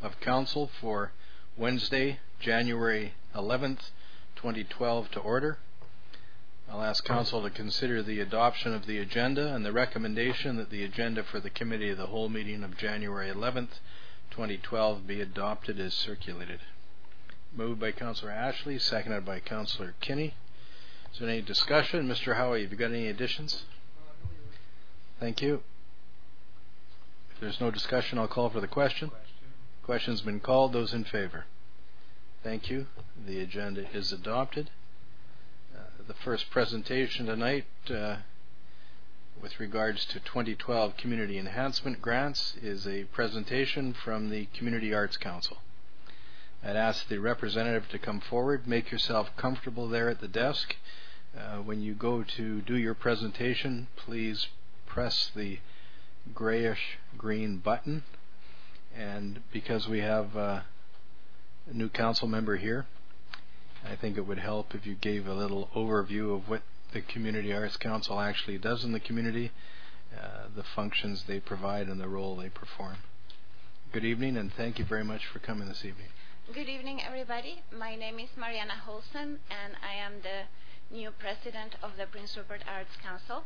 of Council for Wednesday, January 11th, 2012 to order. I'll ask Council to consider the adoption of the agenda and the recommendation that the agenda for the Committee of the Whole meeting of January 11th, 2012 be adopted as circulated. Moved by Councillor Ashley, seconded by Councillor Kinney. Is there any discussion? Mr. Howie, have you got any additions? Thank you. If there's no discussion, I'll call for the question. Question's been called. Those in favor? Thank you. The agenda is adopted. The first presentation tonight with regards to 2012 Community Enhancement Grants is a presentation from the Community Arts Council. I'd ask the representative to come forward. Make yourself comfortable there at the desk. When you go to do your presentation, please press the grayish green button. And because we have a new council member here, I think it would help if you gave a little overview of what the Community Arts Council actually does in the community, the functions they provide and the role they perform. Good evening, and thank you very much for coming this evening. Good evening, everybody. My name is Mariana Holson, and I am the new president of the Prince Rupert Arts Council.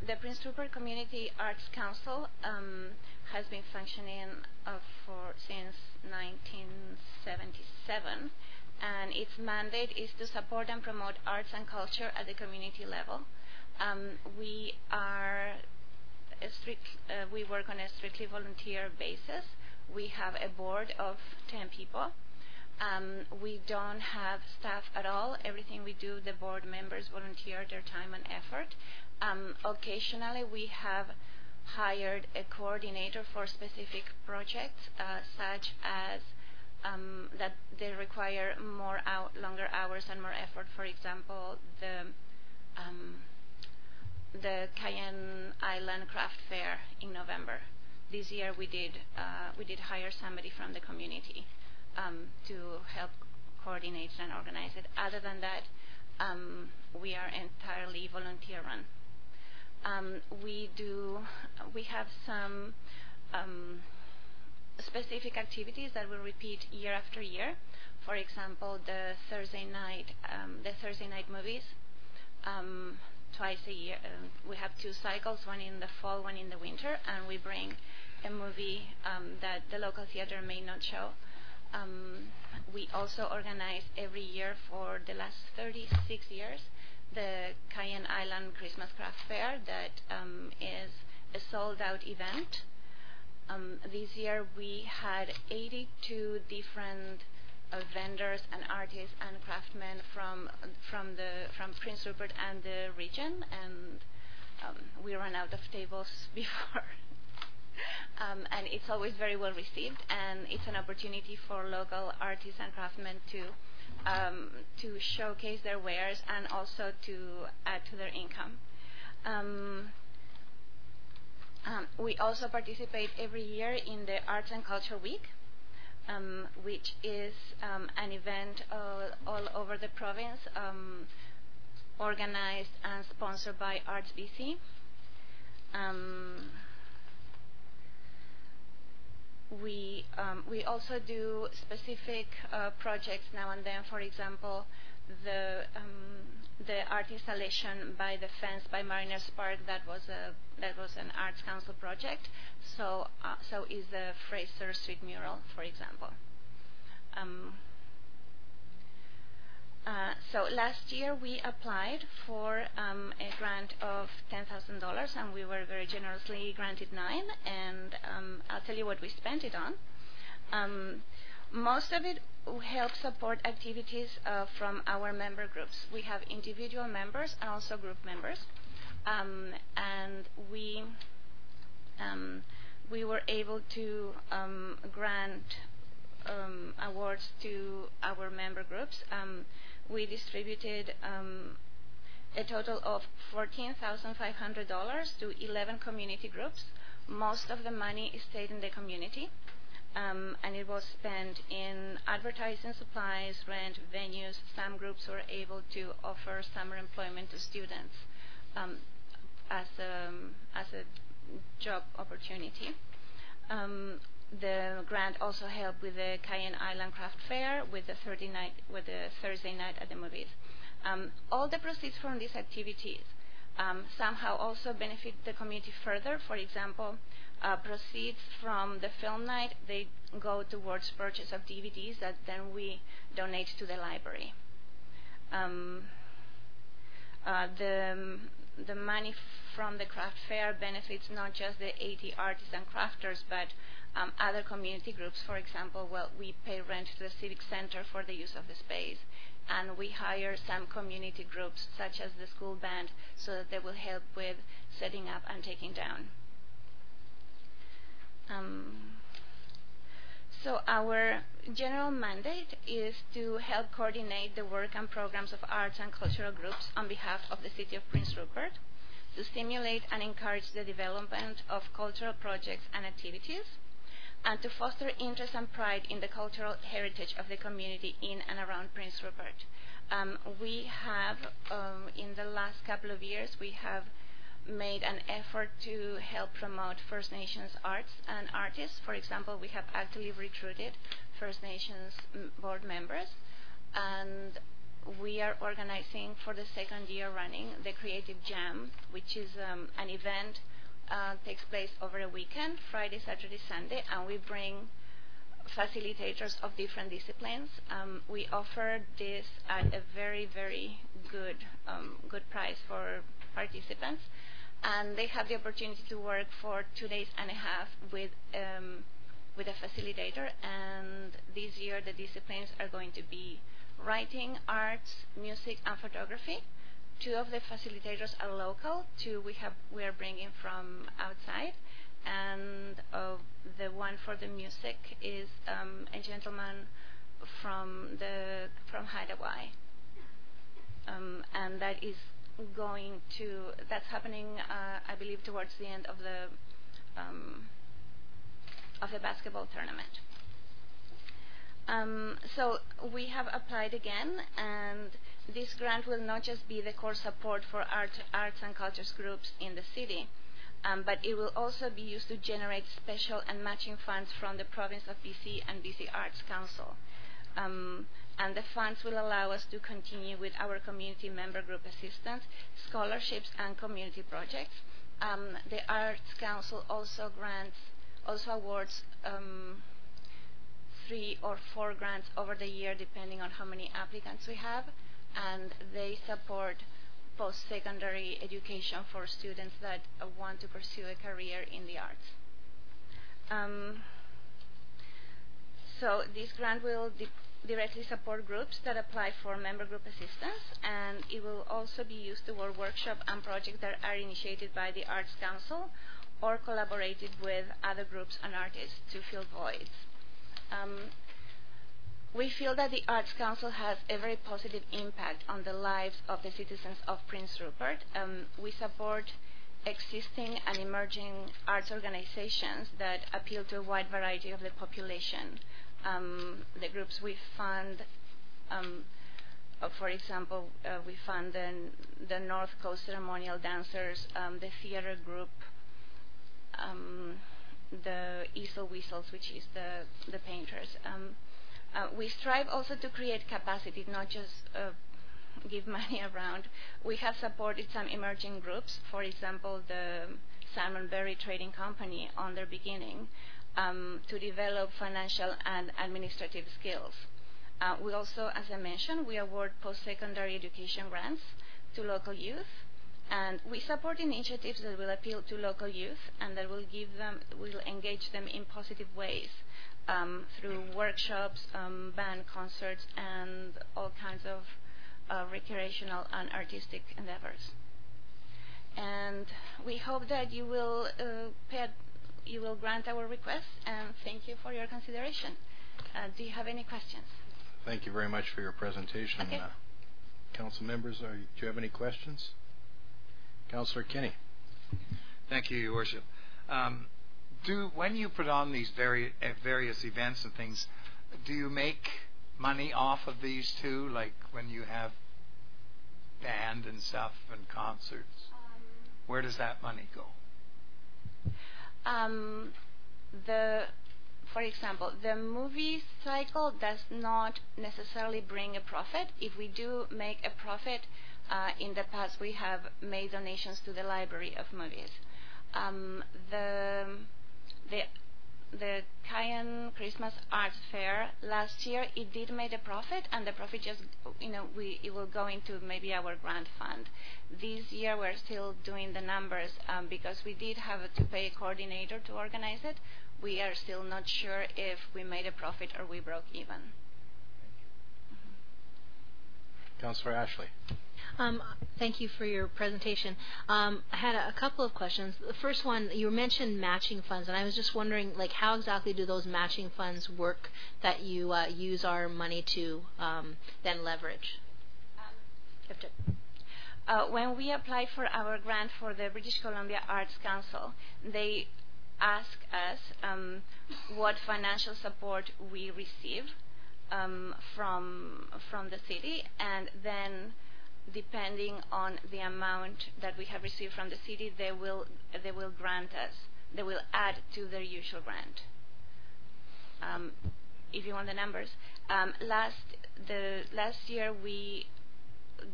The Prince Rupert Community Arts Council has been functioning since 1977, and its mandate is to support and promote arts and culture at the community level. We work on a strictly volunteer basis. We have a board of 10 people. We don't have staff at all. Everything we do, the board members volunteer their time and effort. Occasionally, we have hired a coordinator for specific projects, such as that they require longer hours and more effort. For example, the Cayenne Island Craft Fair in November. This year, we did hire somebody from the community to help coordinate and organize it. Other than that, we are entirely volunteer run. We have some specific activities that will repeat year after year. For example, the Thursday night movies. Twice a year, we have 2 cycles, one in the fall, one in the winter, and we bring a movie that the local theater may not show. We also organize every year for the last 36 years the Cayenne Island Christmas Craft Fair that is a sold-out event. This year we had 82 different vendors and artists and craftsmen from Prince Rupert and the region, and we ran out of tables before. And it's always very well received, and it's an opportunity for local artists and craftsmen to showcase their wares and also to add to their income. We also participate every year in the Arts and Culture Week, which is an event all over the province, organized and sponsored by Arts BC. We also do specific projects now and then. For example, the art installation by the fence by Mariners Park, that was an Arts Council project. So is the Fraser Street mural, for example. So last year we applied for a grant of $10,000, and we were very generously granted 9. And I'll tell you what we spent it on. Most of it helps support activities from our member groups. We have individual members and also group members, and we were able to grant awards to our member groups. We distributed a total of $14,500 to 11 community groups. Most of the money stayed in the community, and it was spent in advertising, supplies, rent, venues. Some groups were able to offer summer employment to students as a job opportunity. The grant also helped with the Cayenne Island Craft Fair, with the Thursday night at the movies. All the proceeds from these activities somehow also benefit the community further. For example, proceeds from the film night, they go towards purchase of DVDs that then we donate to the library. The money from the craft fair benefits not just the 80 artists and crafters, but other community groups. For example, we pay rent to the Civic Center for the use of the space, and we hire some community groups, such as the school band, so that they will help with setting up and taking down. So our general mandate is to help coordinate the work and programs of arts and cultural groups on behalf of the City of Prince Rupert, to stimulate and encourage the development of cultural projects and activities, and to foster interest and pride in the cultural heritage of the community in and around Prince Rupert. We have, in the last couple of years, we have made an effort to help promote First Nations arts and artists. For example, we have actively recruited First Nations board members, and we are organizing for the second year running the Creative Jam, which is an event takes place over a weekend, Friday, Saturday, Sunday, and we bring facilitators of different disciplines. We offer this at a very, very good price for participants, and they have the opportunity to work for 2.5 days with a facilitator. And this year the disciplines are going to be writing, arts, music, and photography. 2 of the facilitators are local, 2 we are bringing from outside, and the one for the music is a gentleman from Hawaii, and that's happening, I believe, towards the end of the basketball tournament. So we have applied again, and this grant will not just be the core support for arts and cultures groups in the city, but it will also be used to generate special and matching funds from the province of BC and BC Arts Council. And the funds will allow us to continue with our community member group assistance, scholarships, and community projects. The Arts Council also awards 3 or 4 grants over the year, depending on how many applicants we have, and they support post-secondary education for students that want to pursue a career in the arts. So this grant will directly support groups that apply for member group assistance, and it will also be used toward workshops and projects that are initiated by the Arts Council or collaborated with other groups and artists to fill voids. We feel that the Arts Council has a very positive impact on the lives of the citizens of Prince Rupert. We support existing and emerging arts organizations that appeal to a wide variety of the population. The groups we fund, for example, we fund the North Coast Ceremonial Dancers, the theater group, the Easel Whistles, which is the painters. We strive also to create capacity, not just give money around. We have supported some emerging groups, for example, the Salmon Berry Trading Company on their beginning, to develop financial and administrative skills. We also, as I mentioned, we award post-secondary education grants to local youth, and we support initiatives that will appeal to local youth and that will engage them in positive ways through workshops, band concerts, and all kinds of recreational and artistic endeavors. And we hope that you will grant our request, and thank you for your consideration. Do you have any questions? Thank you very much for your presentation. Okay. Council members, do you have any questions? Councillor Kinney. Thank you, Your Worship. When you put on these various events and things, do you make money off of these too, like when you have band and stuff and concerts? Where does that money go? for example, the movie cycle does not necessarily bring a profit. If we do make a profit, in the past we have made donations to the Library of Movies. The Cayenne Christmas Arts Fair last year, it did make a profit, and the profit just, it will go into maybe our grant fund. This year we're still doing the numbers because we did have to pay a coordinator to organize it. We are still not sure if we made a profit or we broke even. Councillor Ashley. Thank you for your presentation. I had a couple of questions. The first one, you mentioned matching funds, and I was just wondering, how exactly do those matching funds work that you use our money to then leverage? When we applied for our grant for the British Columbia Arts Council, they ask us what financial support we receive from the city, and then depending on the amount that we have received from the city, they will grant us. They will add to their usual grant. If you want the numbers, last year we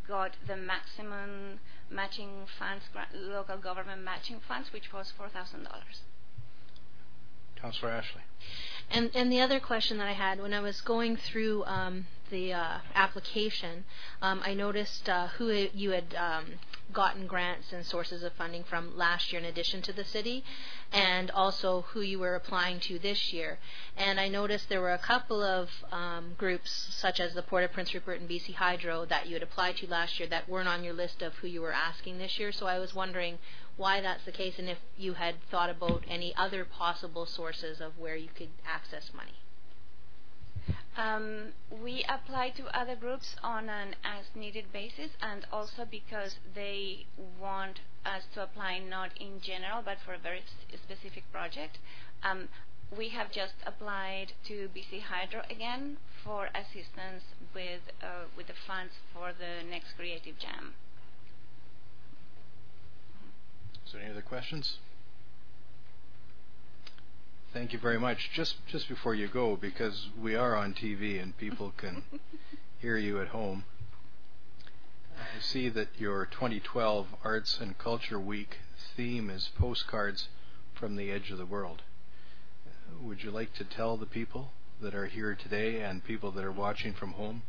got the maximum matching funds, local government matching funds, which was $4,000. Councillor Ashley. And the other question that I had, when I was going through the application, I noticed who you had gotten grants and sources of funding from last year in addition to the city, and also who you were applying to this year. And I noticed there were a couple of groups, such as the Port of Prince Rupert and BC Hydro, that you had applied to last year that weren't on your list of who you were asking this year. So I was wondering why that's the case, and if you had thought about any other possible sources of where you could access money. We apply to other groups on an as-needed basis, and also because they want us to apply not in general, but for a very specific project. We have just applied to BC Hydro again for assistance with the funds for the next Creative Jam. Is there any other questions? Thank you very much. Just before you go, because we are on TV and people can hear you at home, I see that your 2012 Arts and Culture Week theme is postcards from the edge of the world. Would you like to tell the people that are here today and people that are watching from home?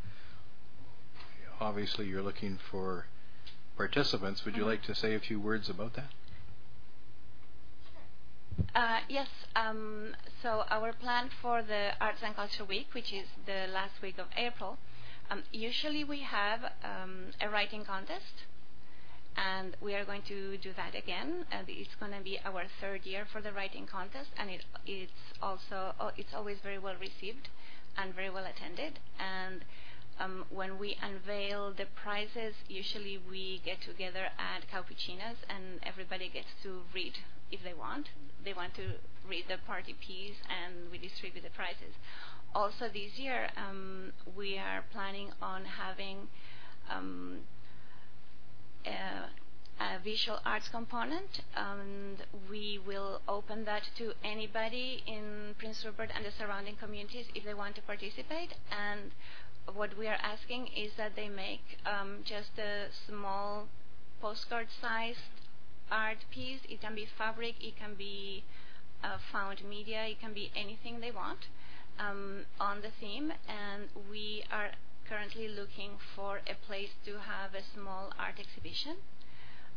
Obviously you're looking for participants. Would you like to say a few words about that? Yes. So our plan for the Arts and Culture Week, which is the last week of April, usually we have a writing contest, and we are going to do that again. And it's going to be our third year for the writing contest, and it's always very well received and very well attended. And when we unveil the prizes, usually we get together at Caupuccinas, and everybody gets to read if they want. They want to read the party piece, and we distribute the prizes. Also this year, we are planning on having a visual arts component, and we will open that to anybody in Prince Rupert and the surrounding communities if they want to participate. And what we are asking is that they make just a small postcard-sized art piece. It can be fabric, it can be found media, it can be anything they want on the theme. And we are currently looking for a place to have a small art exhibition.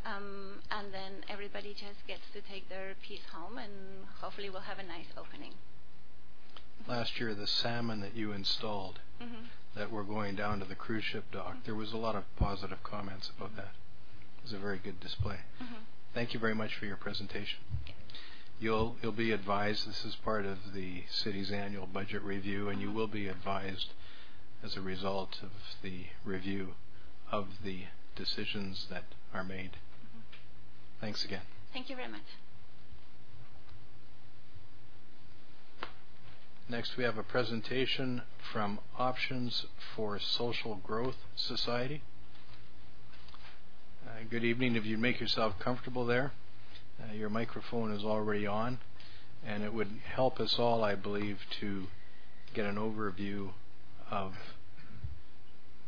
And then everybody just gets to take their piece home, and hopefully we'll have a nice opening. Last year, the salmon that you installed that were going down to the cruise ship dock, there was a lot of positive comments about that. It was a very good display. Thank you very much for your presentation. You'll be advised. This is part of the city's annual budget review, and you will be advised as a result of the review of the decisions that are made. Thanks again. Thank you very much. Next, we have a presentation from Options for Social Growth Society. Good evening. If you'd make yourself comfortable there. Your microphone is already on. And it would help us all, I believe, to get an overview of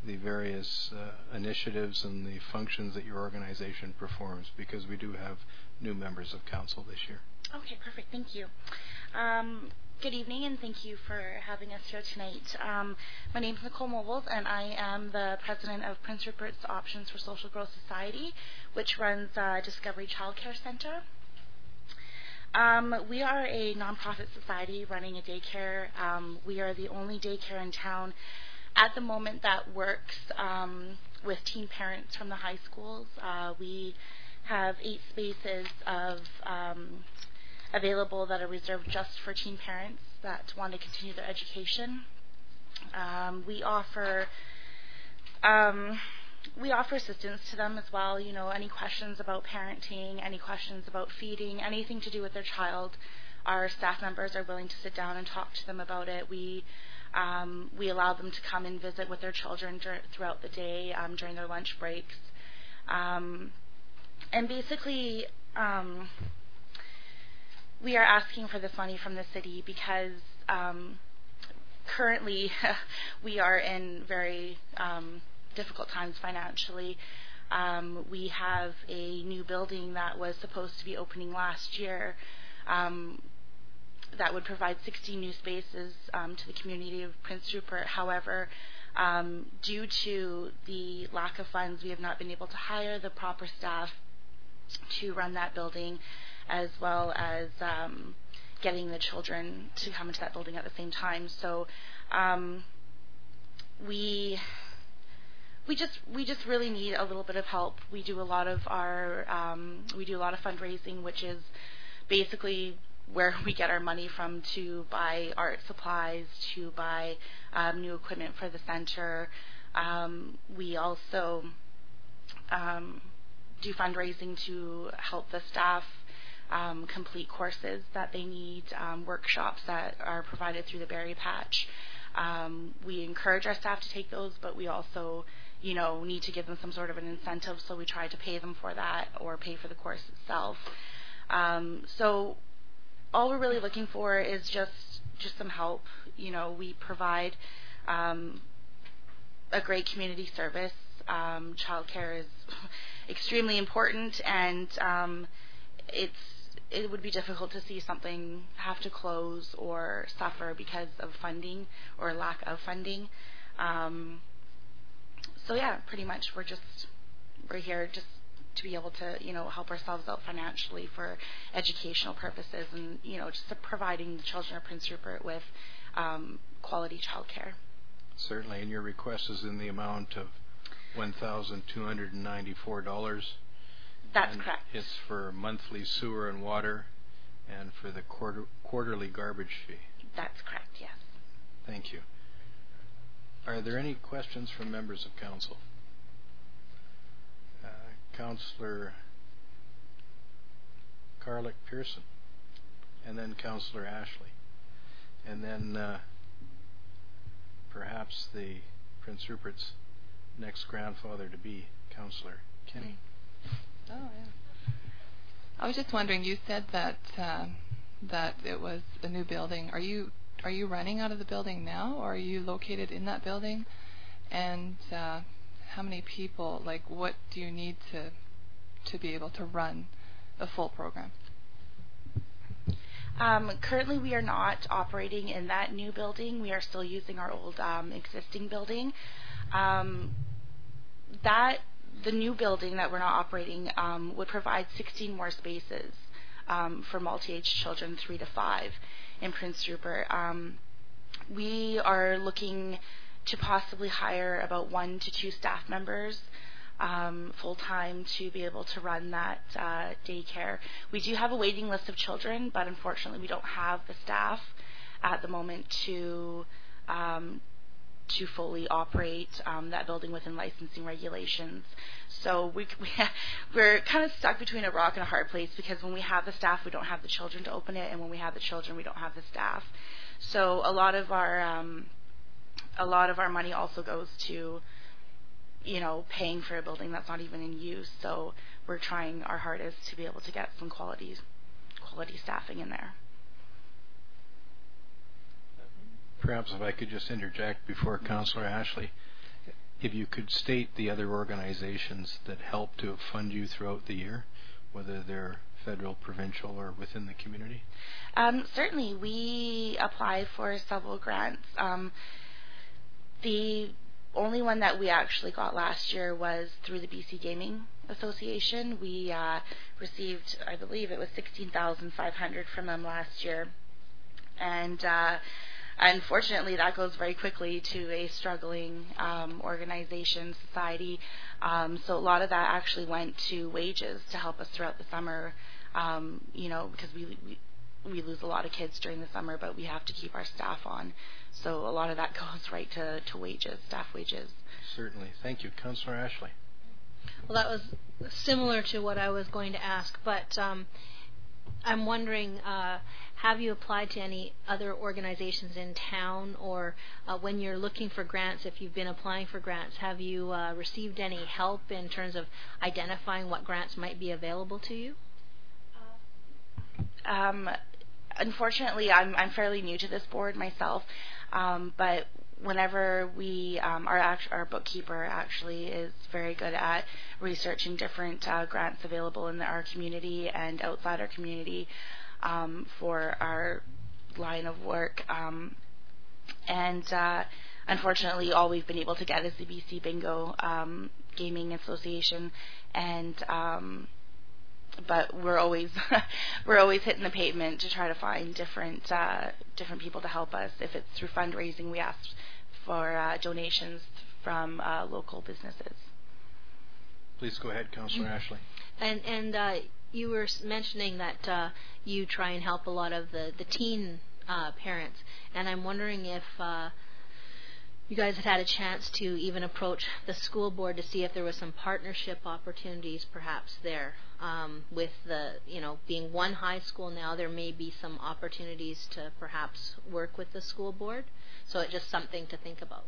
the various initiatives and the functions that your organization performs, because we do have new members of council this year. Okay, perfect. Thank you. Good evening, and thank you for having us here tonight. My name is Nicole Mobles, and I am the president of Prince Rupert's Options for Social Growth Society, which runs Discovery Child Care Center. We are a nonprofit society running a daycare. We are the only daycare in town at the moment that works with teen parents from the high schools. We have 8 spaces of available that are reserved just for teen parents that want to continue their education. We offer assistance to them as well. You know, any questions about parenting, any questions about feeding, anything to do with their child, our staff members are willing to sit down and talk to them about it. We allow them to come and visit with their children throughout the day during their lunch breaks. And basically, we are asking for this money from the city because currently we are in very difficult times financially. We have a new building that was supposed to be opening last year that would provide 60 new spaces to the community of Prince Rupert. However, due to the lack of funds, we have not been able to hire the proper staff to run that building, as well as getting the children to come into that building at the same time. So we just really need a little bit of help. We do a lot of fundraising, which is basically where we get our money from to buy art supplies, to buy new equipment for the center. We also do fundraising to help the staff complete courses that they need, workshops that are provided through the Berry Patch. We encourage our staff to take those, but we also, need to give them some sort of an incentive, so we try to pay them for that or pay for the course itself. So all we're really looking for is just some help. We provide a great community service. Childcare is extremely important, and it would be difficult to see something have to close or suffer because of funding or lack of funding. So yeah, pretty much we're here just to be able to help ourselves out financially for educational purposes, and just providing the children of Prince Rupert with quality childcare. Certainly, and your request is in the amount of $1,294. That's correct. It's for monthly sewer and water, and for the quarterly garbage fee. That's correct. Yes. Thank you. Are there any questions from members of council? Councillor Carlick Pearson, and then Councillor Ashley, and then perhaps the Prince Rupert's next grandfather to be, Councillor Kenny. Oh, yeah. I was just wondering, you said that that it was a new building. Are you running out of the building now, or are you located in that building? And how many people, what do you need to be able to run a full program? Currently we are not operating in that new building. We are still using our old existing building. The new building that we're not operating would provide 16 more spaces for multi-age children 3 to 5 in Prince Rupert. We are looking to possibly hire about 1 to 2 staff members full-time to be able to run that daycare. We do have a waiting list of children, but unfortunately we don't have the staff at the moment to fully operate that building within licensing regulations. So we're kind of stuck between a rock and a hard place, because when we have the staff, we don't have the children to open it, and when we have the children, we don't have the staff. So a lot of our money also goes to paying for a building that's not even in use. So we're trying our hardest to be able to get some quality staffing in there. Perhaps if I could just interject before Councillor Ashley, if you could state the other organizations that help to fund you throughout the year, whether they're federal, provincial, or within the community. Certainly, we apply for several grants. The only one that we actually got last year was through the BC Gaming Association. We received, I believe it was $16,500 from them last year. And unfortunately, that goes very quickly to a struggling organization, society. So a lot of that actually went to wages to help us throughout the summer, because we lose a lot of kids during the summer, but we have to keep our staff on. So a lot of that goes right to wages, staff wages. Certainly. Thank you. Councillor Ashley. Well, that was similar to what I was going to ask, but I'm wondering, have you applied to any other organizations in town, or when you're looking for grants, if you've been applying for grants, have you received any help in terms of identifying what grants might be available to you? Unfortunately, I'm fairly new to this board myself, but whenever we, our bookkeeper actually is very good at researching different grants available in our community and outside our community for our line of work. And unfortunately, all we've been able to get is the BC Bingo Gaming Association, and but we're always hitting the pavement to try to find different people to help us. If it's through fundraising, we ask for donations from local businesses. Please go ahead, Councillor Ashley. And you were mentioning that you try and help a lot of the teen parents, and I'm wondering if you guys had a chance to even approach the school board to see if there was some partnership opportunities perhaps there. With the, being one high school now, there may be some opportunities to perhaps work with the school board. So it's just something to think about.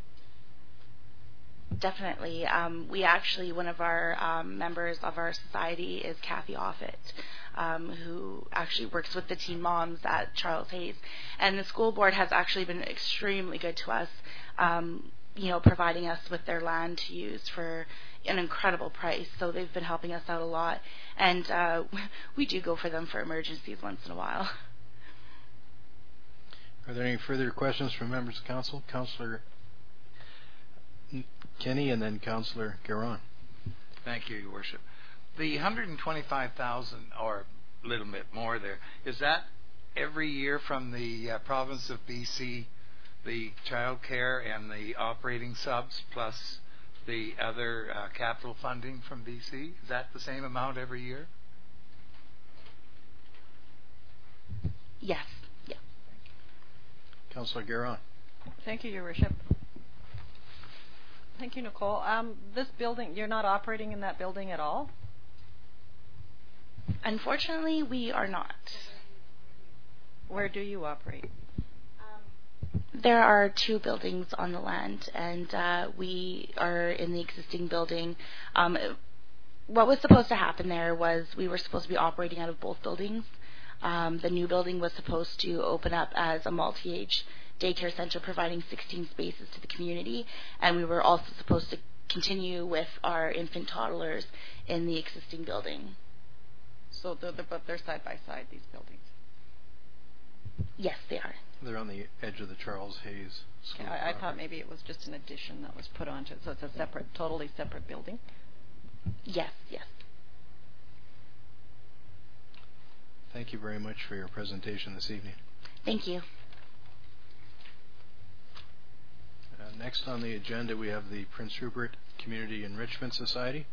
Definitely. We actually, one of our members of our society is Kathy Offit, who actually works with the teen moms at Charles Hayes. And the school board has actually been extremely good to us, providing us with their land to use for an incredible price. So they've been helping us out a lot. And we do go for them for emergencies once in a while. Are there any further questions from members of council? Councillor Kenny and then Councillor Garon. Thank you, Your Worship. The $125,000 or a little bit more there, is that every year from the province of BC, the child care and the operating subs plus the other capital funding from BC? Is that the same amount every year? Yes. Yeah. Councillor Garon. Thank you, Your Worship. Thank you, Nicole. This building, you're not operating in that building at all? Unfortunately, we are not. Where do you operate? There are two buildings on the land, and we are in the existing building. What was supposed to happen there was we were supposed to be operating out of both buildings. The new building was supposed to open up as a multi-age daycare center providing 16 spaces to the community, and we were also supposed to continue with our infant toddlers in the existing building. So but they're side by side, these buildings? Yes, they are. They're on the edge of the Charles Hayes School. I thought maybe it was just an addition that was put onto it, so it's a separate, totally separate building? Yes, yes. Thank you very much for your presentation this evening. Thank you. Next on the agenda we have the Prince Rupert Community Enrichment Society.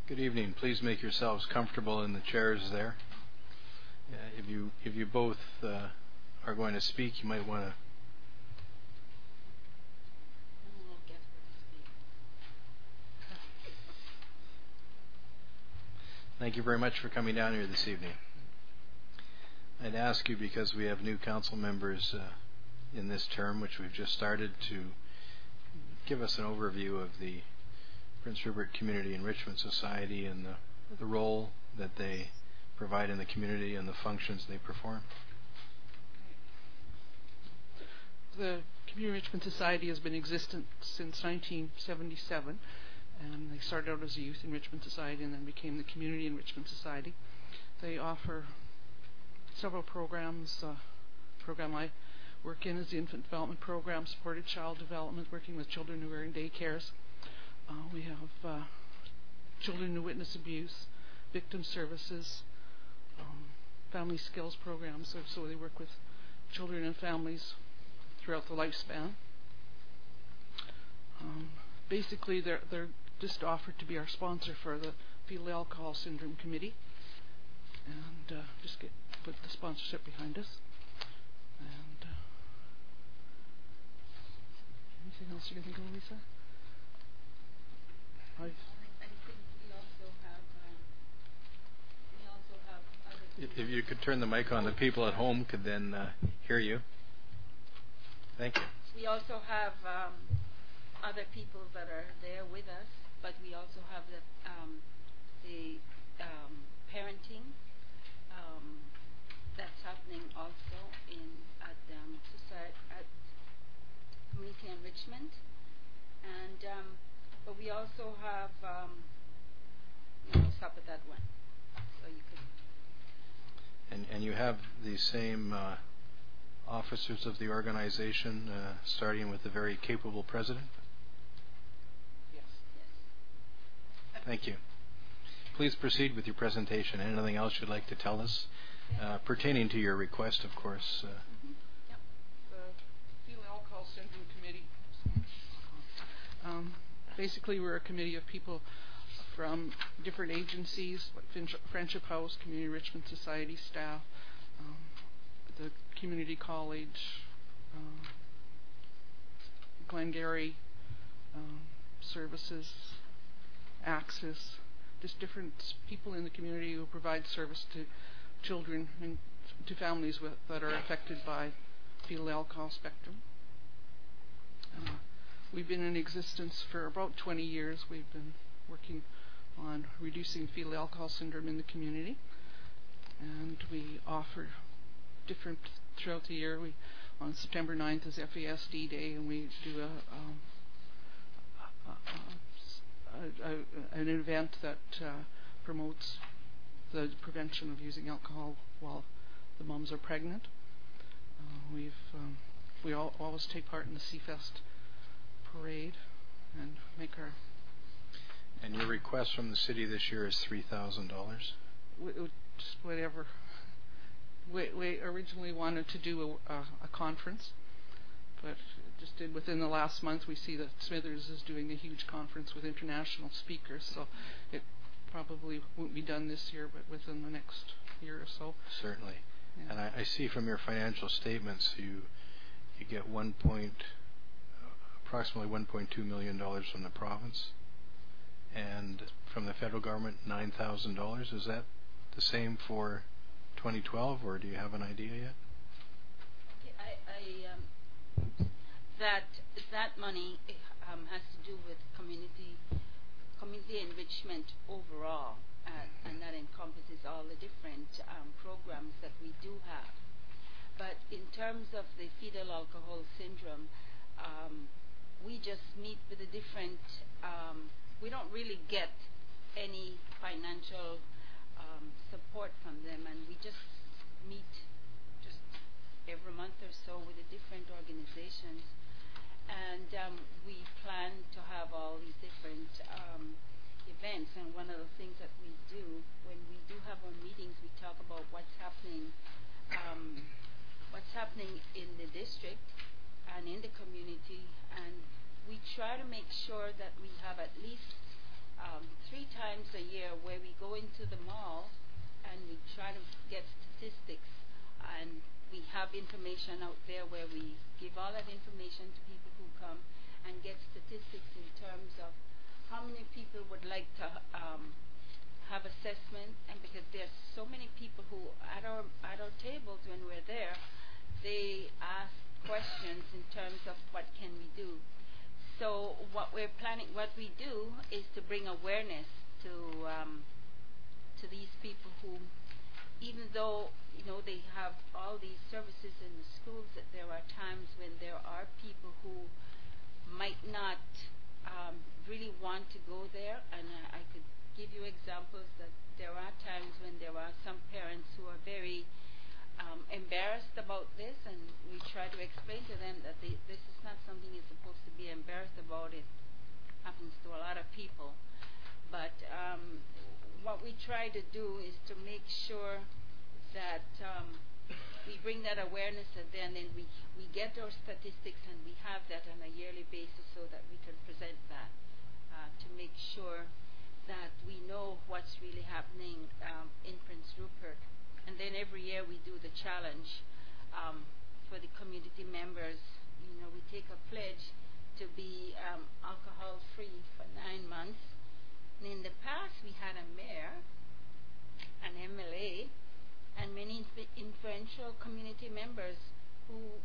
Good evening. Please make yourselves comfortable in the chairs there. If you both are going to speak, you might want to. Thank you very much for coming down here this evening. I'd ask you, because we have new council members in this term, which we've just started, to give us an overview of the Prince Rupert Community Enrichment Society and the role that they provide in the community and the functions they perform. The Community Enrichment Society has been existent since 1977, and they started out as a Youth Enrichment Society and then became the Community Enrichment Society. They offer several programs. The program I work in is the Infant Development Program, Supported Child Development, working with children who are in daycares. We have children who witness abuse, victim services, family skills programs, so they work with children and families throughout the lifespan. Basically, they're just offered to be our sponsor for the Fetal Alcohol Syndrome Committee, and just put the sponsorship behind us. And anything else you can think of, Lisa? I think we also have other. If you could turn the mic on, the people at home could then hear you. Thank you. We also have other people that are there with us, but we also have the parenting that's happening also at community enrichment, and but we also have stop at that one. So you could. And you have the same officers of the organization, starting with the very capable president? Yes. Thank you. Please proceed with your presentation. Anything else you'd like to tell us pertaining to your request, of course? Yep. The Fetal Alcohol Syndrome Committee. Basically, we're a committee of people from different agencies, like Friendship House, Community Enrichment Society staff, the Community College, Glengarry Services, Axis, just different people in the community who provide service to children and to families that are affected by fetal alcohol spectrum. We've been in existence for about 20 years. We've been working on reducing fetal alcohol syndrome in the community, and we offer different throughout the year. On September 9th is FASD Day, and we do an event that promotes the prevention of using alcohol while the moms are pregnant. We always take part in the Seafest parade and make our. And your request from the city this year is $3,000? Just whatever. We originally wanted to do a conference, but just did within the last month. We see that Smithers is doing a huge conference with international speakers, so it probably won't be done this year, but within the next year or so. Certainly. Yeah. And I see from your financial statements you get approximately $1.2 million from the province, and from the federal government $9,000. Is that the same for 2012, or do you have an idea yet? That money has to do with community enrichment overall, and that encompasses all the different programs that we do have. But in terms of the fetal alcohol syndrome, we just meet with the different. We don't really get any financial support from them, and we just meet just every month or so with the different organizations, and we plan to have all these different events. And one of the things that we do when we do have our meetings, we talk about what's happening in the district and in the community, and we try to make sure that we have at least 3 times a year where we go into the mall and we try to get statistics, and we have information out there where we give all that information to people who come and get statistics in terms of how many people would like to have assessment. And because there's so many people who at our tables when we're there, they ask questions in terms of what can we do. So what we do is to bring awareness to these people who, even though they have all these services in the schools, that there are times when there are people who might not really want to go there. And I could give you examples that there are times when there are some parents who are very embarrassed about this, and we try to explain to them that this is not something you're supposed to be embarrassed about. It happens to a lot of people. But what we try to do is to make sure that we bring that awareness, and then we get our statistics, and we have that on a yearly basis so that we can present that to make sure that we know what's really happening in Prince Rupert. And then every year we do the challenge for the community members. We take a pledge to be alcohol-free for 9 months. And in the past, we had a mayor, an MLA, and many influential community members who,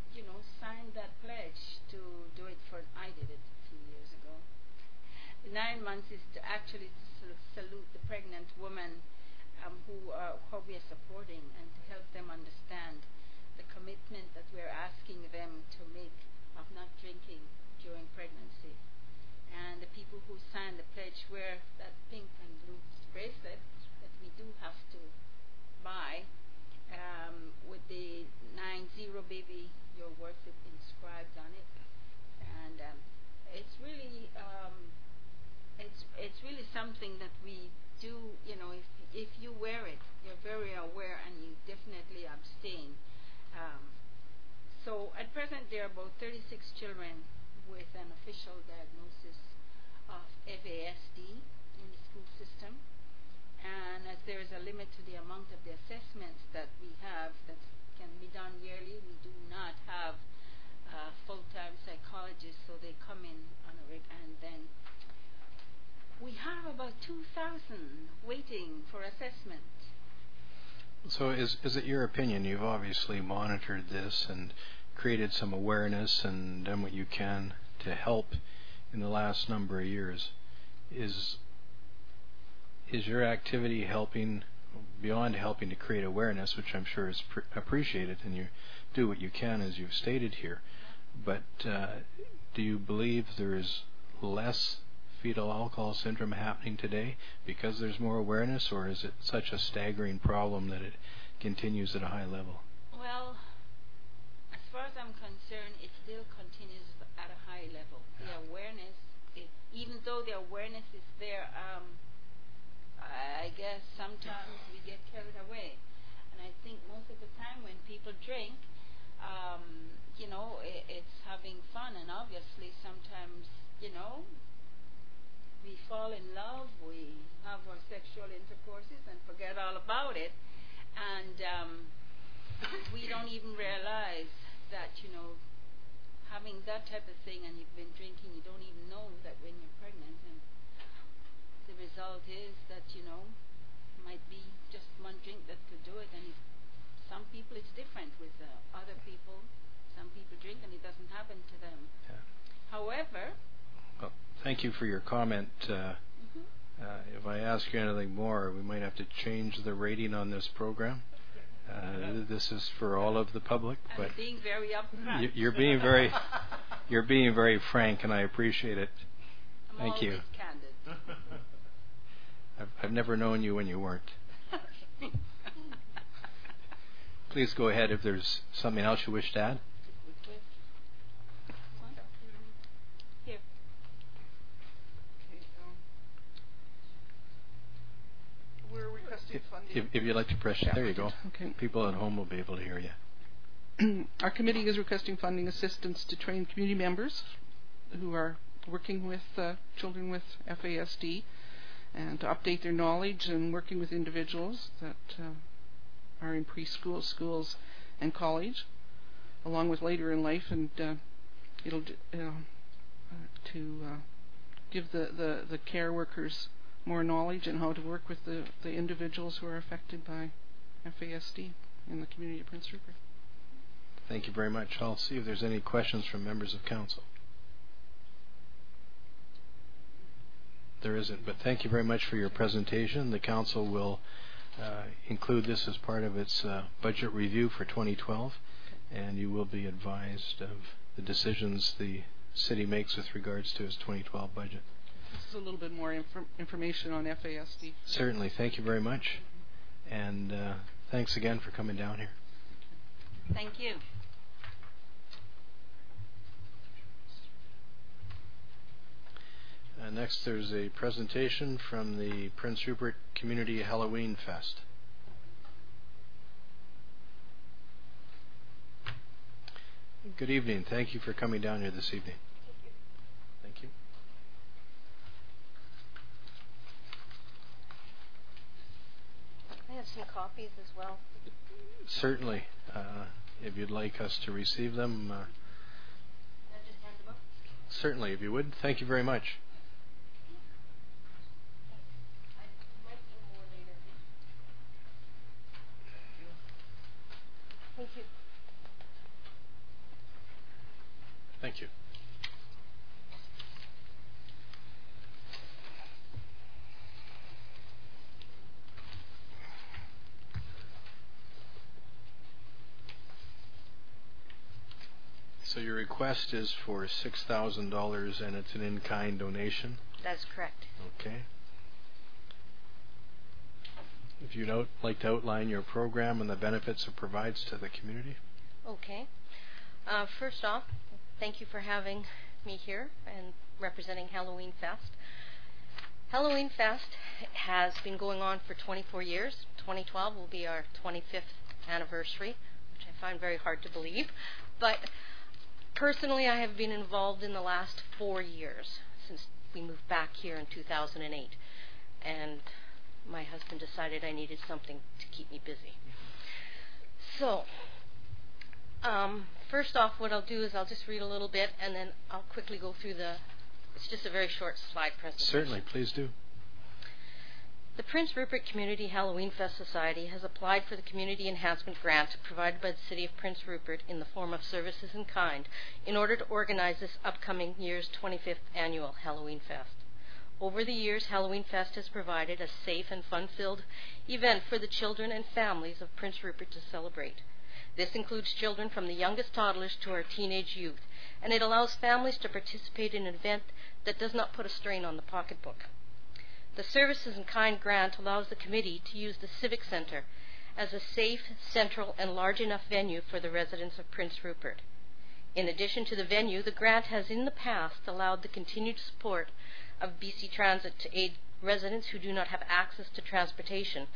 signed that pledge to do it for. I did it a few years ago. 9 months is to actually salute the pregnant woman who we are supporting, and to help them understand the commitment that we're asking them to make of not drinking during pregnancy. And the people who sign the pledge wear that pink and blue bracelet that we do have to buy with the 90 baby your worship inscribed on it. And it's really it's really something that we do. If you wear it, you're very aware, and you definitely abstain. So at present, there are about 36 children with an official diagnosis of FASD in the school system. And as there is a limit to the amount of the assessments that we have that can be done yearly, we do not have full-time psychologists, so they come in on a and then we have about 2,000 waiting for assessment. So is it your opinion, you've obviously monitored this and created some awareness and done what you can to help in the last number of years, is your activity helping, beyond helping to create awareness, which I'm sure is appreciated, and you do what you can as you've stated here, but do you believe there is less fetal alcohol syndrome happening today because there's more awareness, or is it such a staggering problem that it continues at a high level? Well, as far as I'm concerned, it still continues at a high level. The awareness, even though the awareness is there, I guess sometimes we get carried away. And I think most of the time when people drink, it's having fun, and obviously sometimes, we fall in love, we have our sexual intercourses and forget all about it, and we don't even realize that, having that type of thing, and you've been drinking, you don't even know that when you're pregnant, and the result is that, might be just one drink that could do it, and some people it's different with other people. Some people drink and it doesn't happen to them. Yeah. However, well, thank you for your comment. If I ask you anything more, we might have to change the rating on this program. This is for all of the public, but I'm being very upfront. you're being very frank, and I appreciate it. Thank you. Candid. I've never known you when you weren't. Please go ahead if there's something else you wish to add. Here. We're requesting funding. If you'd like to press, there you go. Okay. People at home will be able to hear you. Our committee is requesting funding assistance to train community members who are working with children with FASD, and to update their knowledge, and working with individuals that are in preschool, schools, and college, along with later in life, and it'll to give the care workers more knowledge on how to work with the individuals who are affected by FASD in the community of Prince Rupert. Thank you very much. I'll see if there's any questions from members of council. There isn't, but thank you very much for your presentation. The council will include this as part of its budget review for 2012, and you will be advised of the decisions the city makes with regards to its 2012 budget. This is a little bit more information on FASD. Certainly. Thank you very much. And thanks again for coming down here. Thank you. Next, there's a presentation from the Prince Rupert Community Halloween Fest. Good evening. Thank you for coming down here this evening. Thank you. I have some copies as well. Certainly. If you'd like us to receive them. Can I just hand them up? Certainly, if you would. Thank you very much. Thank you. Thank you. So your request is for $6,000 and it's an in-kind donation? That's correct. Okay. If you'd like to outline your program and the benefits it provides to the community. Okay. First off, thank you for having me here and representing Halloween Fest. Halloween Fest has been going on for 24 years. 2012 will be our 25th anniversary, which I find very hard to believe. But personally, I have been involved in the last 4 years since we moved back here in 2008. And my husband decided I needed something to keep me busy. So, first off, what I'll do is I'll just read a little bit and then I'll quickly go through it's just a very short slide presentation. Certainly, please do. The Prince Rupert Community Halloween Fest Society has applied for the Community Enhancement Grant provided by the City of Prince Rupert in the form of services in kind in order to organize this upcoming year's 25th annual Halloween Fest. Over the years, Halloween Fest has provided a safe and fun-filled event for the children and families of Prince Rupert to celebrate. This includes children from the youngest toddlers to our teenage youth, and it allows families to participate in an event that does not put a strain on the pocketbook. The Services in Kind grant allows the committee to use the Civic Center as a safe, central, and large enough venue for the residents of Prince Rupert. In addition to the venue, the grant has in the past allowed the continued support of BC Transit to aid residents who do not have access to transportation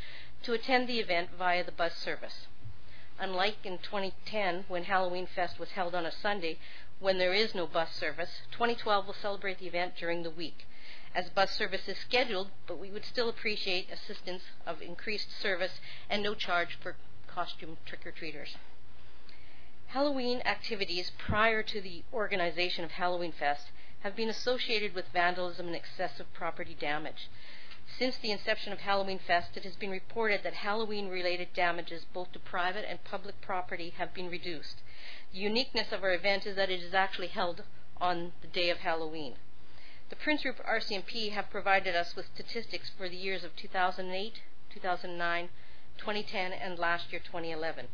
to attend the event via the bus service. Unlike in 2010, when Halloween Fest was held on a Sunday when there is no bus service, 2012 will celebrate the event during the week, as bus service is scheduled, but we would still appreciate assistance of increased service and no charge for costume trick-or-treaters. Halloween activities prior to the organization of Halloween Fest have been associated with vandalism and excessive property damage. Since the inception of Halloween Fest, it has been reported that Halloween-related damages both to private and public property have been reduced. The uniqueness of our event is that it is actually held on the day of Halloween. The Prince Rupert RCMP have provided us with statistics for the years of 2008, 2009, 2010, and last year, 2011.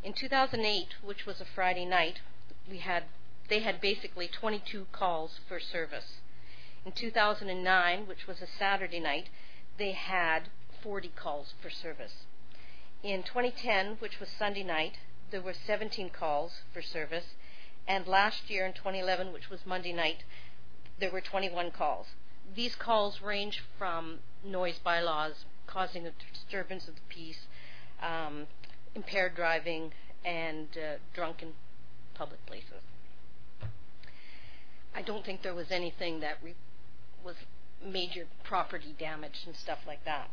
In 2008, which was a Friday night, they had basically 22 calls for service. In 2009, which was a Saturday night, they had 40 calls for service. In 2010, which was Sunday night, there were 17 calls for service. And last year in 2011, which was Monday night, there were 21 calls. These calls range from noise bylaws causing a disturbance of the peace, impaired driving, and drunken public places. I don't think there was anything that was major property damage and stuff like that.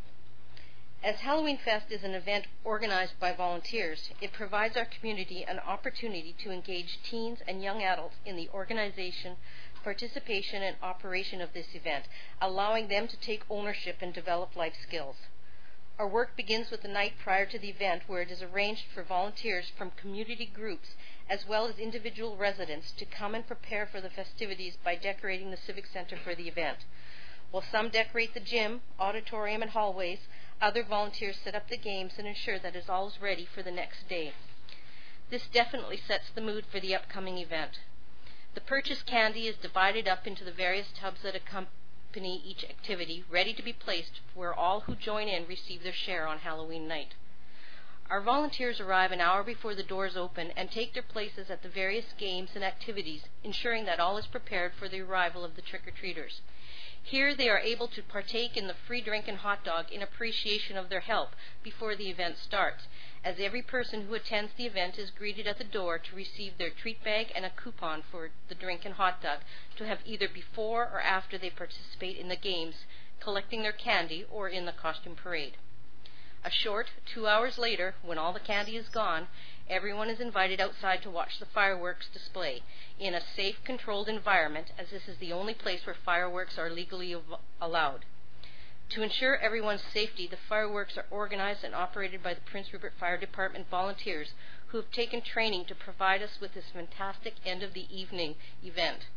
As Halloween Fest is an event organized by volunteers, it provides our community an opportunity to engage teens and young adults in the organization, participation, and operation of this event, allowing them to take ownership and develop life skills. Our work begins with the night prior to the event, where it is arranged for volunteers from community groups as well as individual residents to come and prepare for the festivities by decorating the Civic Center for the event. While some decorate the gym, auditorium, and hallways, other volunteers set up the games and ensure that all is ready for the next day. This definitely sets the mood for the upcoming event. The purchased candy is divided up into the various tubs that accompany each activity, ready to be placed where all who join in receive their share on Halloween night. Our volunteers arrive an hour before the doors open and take their places at the various games and activities, ensuring that all is prepared for the arrival of the trick-or-treaters. Here they are able to partake in the free drink and hot dog in appreciation of their help before the event starts, as every person who attends the event is greeted at the door to receive their treat bag and a coupon for the drink and hot dog to have either before or after they participate in the games, collecting their candy, or in the costume parade. A short 2 hours later, when all the candy is gone, everyone is invited outside to watch the fireworks display in a safe, controlled environment, as this is the only place where fireworks are legally allowed. To ensure everyone's safety, the fireworks are organized and operated by the Prince Rupert Fire Department volunteers, who have taken training to provide us with this fantastic end-of-the-evening event.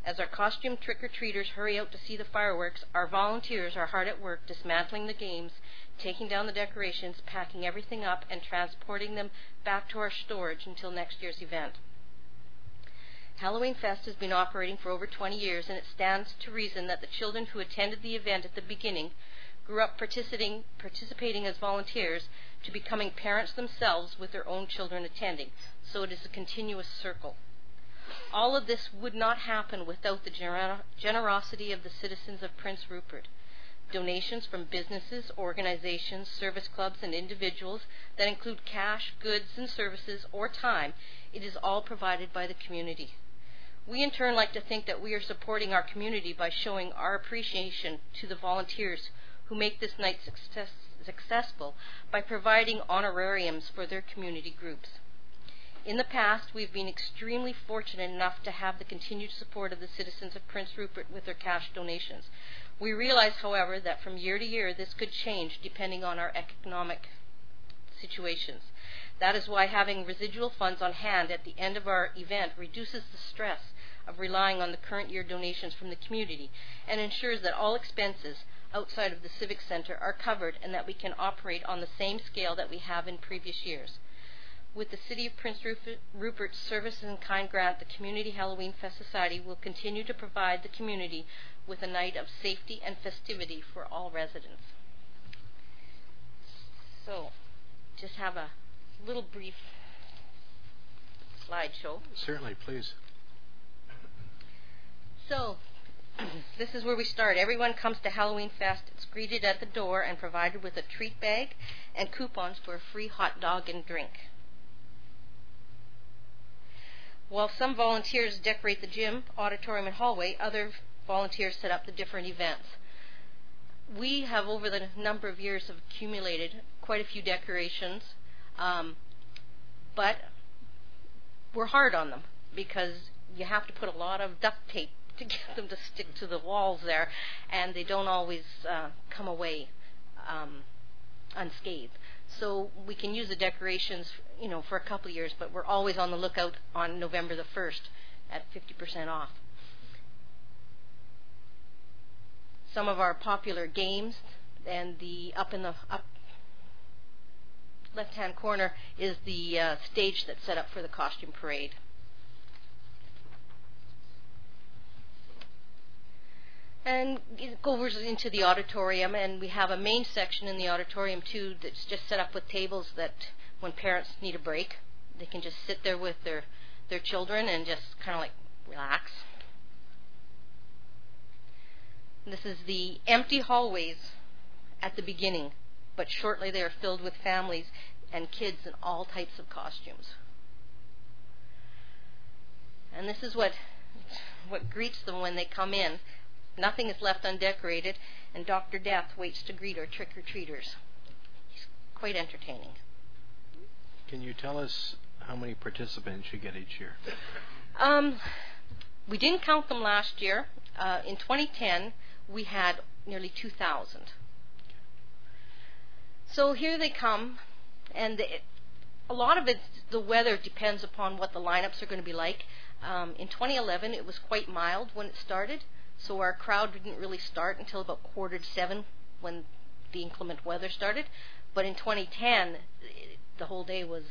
As our costume trick-or-treaters hurry out to see the fireworks, our volunteers are hard at work dismantling the games, taking down the decorations, packing everything up, and transporting them back to our storage until next year's event. Halloween Fest has been operating for over 20 years, and it stands to reason that the children who attended the event at the beginning grew up participating as volunteers to becoming parents themselves with their own children attending, so it is a continuous circle. All of this would not happen without the generosity of the citizens of Prince Rupert. Donations from businesses, organizations, service clubs, and individuals that include cash, goods, and services, or time, it is all provided by the community. We in turn like to think that we are supporting our community by showing our appreciation to the volunteers who make this night successful by providing honorariums for their community groups. In the past, we've been extremely fortunate enough to have the continued support of the citizens of Prince Rupert with their cash donations. We realize, however, that from year to year this could change depending on our economic situations. That is why having residual funds on hand at the end of our event reduces the stress of relying on the current year donations from the community and ensures that all expenses outside of the Civic Center are covered and that we can operate on the same scale that we have in previous years. With the City of Prince Rupert's Services in Kind grant, the Community Halloween Fest Society will continue to provide the community with a night of safety and festivity for all residents. So, just have a little brief slideshow. Certainly, please. So, this is where we start. Everyone comes to Halloween Fest. It's greeted at the door and provided with a treat bag and coupons for a free hot dog and drink. While some volunteers decorate the gym, auditorium, and hallway, other volunteers set up the different events. We have, over the number of years, have accumulated quite a few decorations, but we're hard on them because you have to put a lot of duct tape to get them to stick to the walls there, and they don't always come away unscathed. So we can use the decorations, for a couple of years, but we're always on the lookout on November the 1st at 50% off. Some of our popular games, and the up left-hand corner is the stage that's set up for the costume parade. And it goes into the auditorium, and we have a main section in the auditorium too that's just set up with tables that when parents need a break, they can just sit there with their children and just kind of like relax. This is the empty hallways at the beginning, but shortly they are filled with families and kids in all types of costumes. And this is what greets them when they come in. Nothing is left undecorated, and Dr. Death waits to greet our trick-or-treaters. He's quite entertaining. Can you tell us how many participants you get each year? We didn't count them last year. In 2010, we had nearly 2,000. So here they come, and a lot of it, the weather depends upon what the lineups are going to be like. In 2011, it was quite mild when it started, so our crowd didn't really start until about 6:45 when the inclement weather started. But in 2010, the whole day was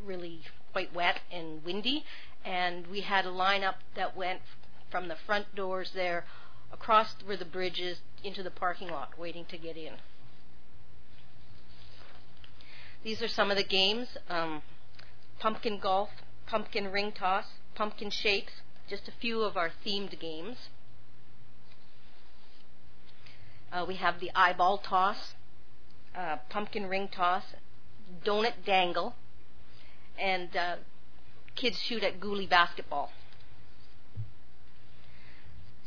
really quite wet and windy, and we had a lineup that went from the front doors there across where the bridge is into the parking lot waiting to get in. These are some of the games: pumpkin golf, pumpkin ring toss, pumpkin shapes, just a few of our themed games. We have the eyeball toss, pumpkin ring toss, donut dangle, and kids shoot at goalie basketball.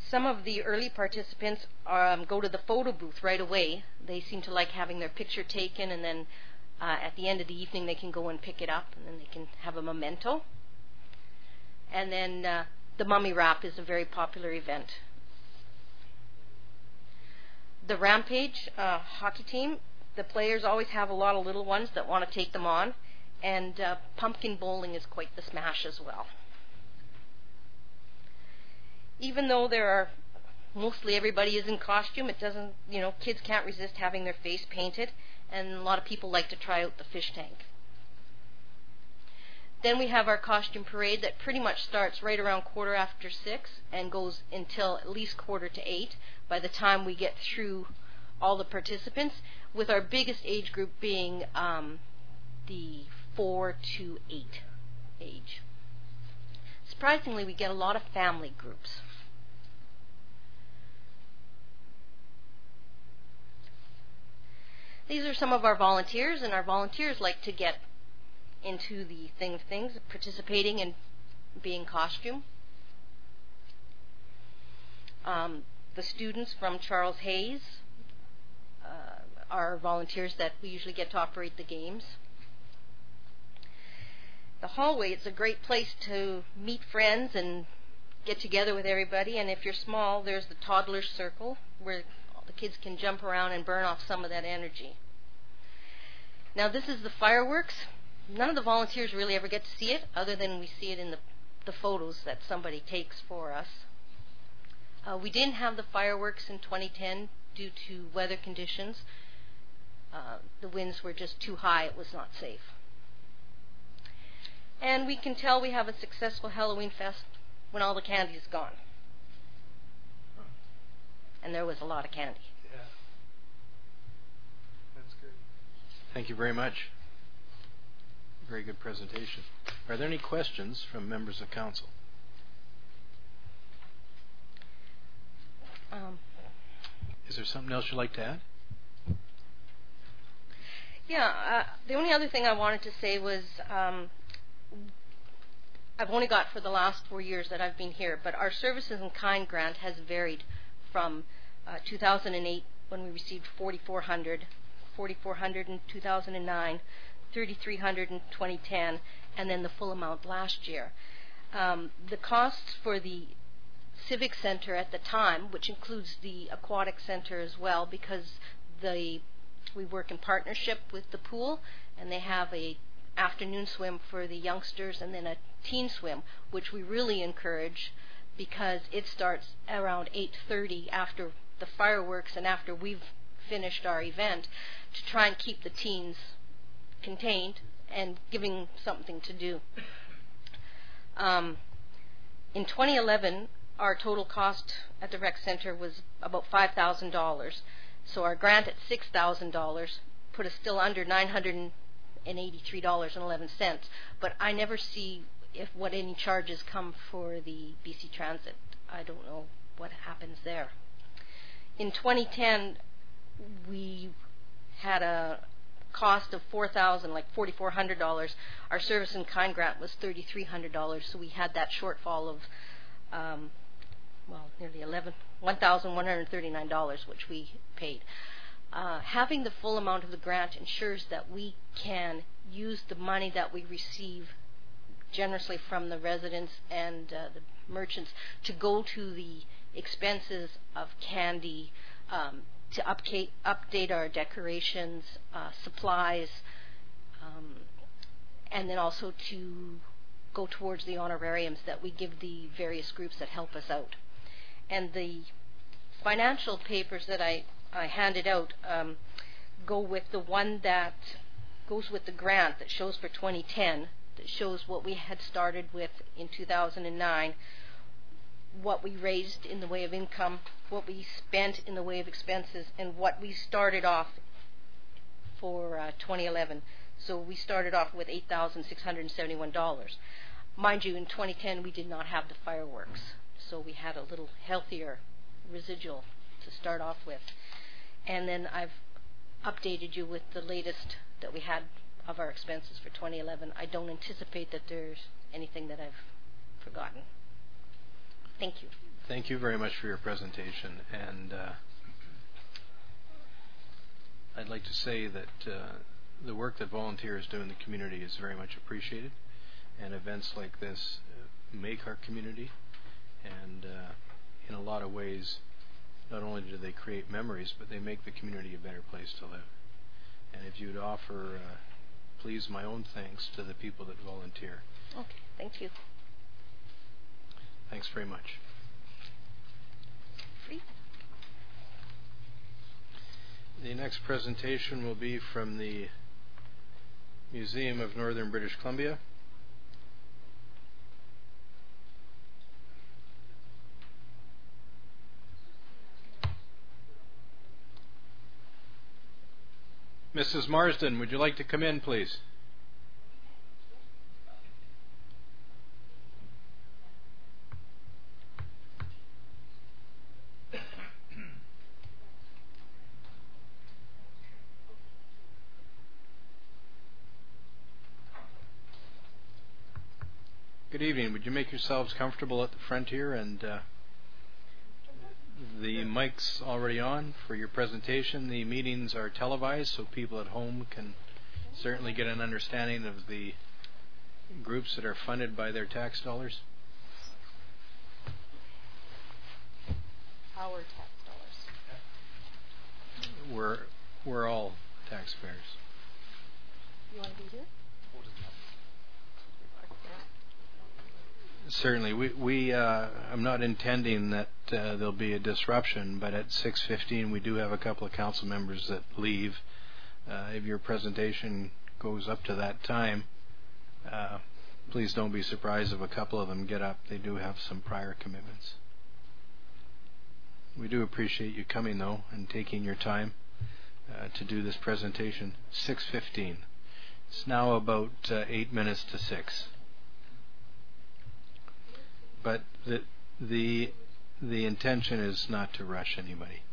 Some of the early participants go to the photo booth right away. They seem to like having their picture taken, and then at the end of the evening they can go and pick it up, and then they can have a memento. And then the mummy wrap is a very popular event. The Rampage hockey team, the players always have a lot of little ones that want to take them on, and pumpkin bowling is quite the smash as well. Even though mostly everybody is in costume, it doesn't, kids can't resist having their face painted, and a lot of people like to try out the fish tank. Then we have our costume parade that pretty much starts right around 6:15 and goes until at least 7:45 by the time we get through all the participants, with our biggest age group being the 4 to 8 age. Surprisingly, we get a lot of family groups. These are some of our volunteers, and our volunteers like to get into the things, participating and being costume. The students from Charles Hayes are volunteers that we usually get to operate the games. The hallway, it's a great place to meet friends and get together with everybody, and if you're small, there's the toddler circle where the kids can jump around and burn off some of that energy. Now this is the fireworks. None of the volunteers really ever get to see it, other than we see it in the photos that somebody takes for us. We didn't have the fireworks in 2010 due to weather conditions. The winds were just too high, it was not safe. And we can tell we have a successful Halloween fest when all the candy is gone. And there was a lot of candy. Yeah. That's good. Thank you very much. Very good presentation. Are there any questions from members of council? Is there something else you'd like to add? Yeah, the only other thing I wanted to say was I've only got for the last 4 years that I've been here, but our services in kind grant has varied from 2008 when we received $4,400 in 2009, $3,300 in 2010, and then the full amount last year. The costs for the Civic Center at the time, which includes the Aquatic Center as well, because we work in partnership with the pool, and they have a afternoon swim for the youngsters and then a teen swim, which we really encourage because it starts around 8:30 after the fireworks and after we've finished our event, to try and keep the teens contained and giving something to do. In 2011, our total cost at the rec center was about $5,000. So our grant at $6,000 put us still under $983.11. But I never see what any charges come for the BC Transit. I don't know what happens there. In 2010, we had a cost of $4,400. Our service in kind grant was $3,300, so we had that shortfall of nearly $1,139, which we paid. Having the full amount of the grant ensures that we can use the money that we receive generously from the residents and the merchants to go to the expenses of candy, to update our decorations, supplies, and then also to go towards the honorariums that we give the various groups that help us out. And the financial papers that I handed out go with the one that goes with the grant that shows for 2010, that shows what we had started with in 2009, what we raised in the way of income, what we spent in the way of expenses, and what we started off for 2011. So we started off with $8,671. Mind you, in 2010 we did not have the fireworks, so we had a little healthier residual to start off with. And then I've updated you with the latest that we had of our expenses for 2011. I don't anticipate that there's anything that I've forgotten. Thank you. Thank you very much for your presentation, and I'd like to say that the work that volunteers do in the community is very much appreciated, and events like this make our community, and in a lot of ways not only do they create memories, but they make the community a better place to live. And if you'd offer, please, my own thanks to the people that volunteer. Okay, thank you. Thanks very much. Free. The next presentation will be from the Museum of Northern British Columbia. Mrs. Marsden, would you like to come in, please? Good evening. Would you make yourselves comfortable at the front here, and the mic's already on for your presentation. The meetings are televised, so people at home can certainly get an understanding of the groups that are funded by their tax dollars. Our tax dollars. We're all taxpayers. You want to be here? Certainly, I'm not intending that there'll be a disruption, but at 6:15 we do have a couple of council members that leave. If your presentation goes up to that time, please don't be surprised if a couple of them get up. They do have some prior commitments. We do appreciate you coming, though, and taking your time to do this presentation. 6:15. It's now about 8 minutes to 6. But the intention is not to rush anybody.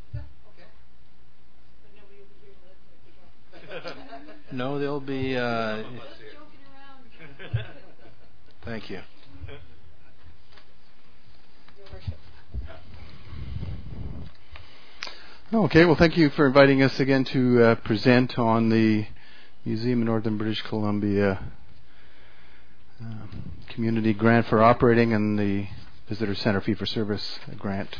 No, they'll be. Thank you. Okay, well, thank you for inviting us again to present on the Museum of Northern British Columbia Community Grant for Operating and the Visitor Center Fee for Service Grant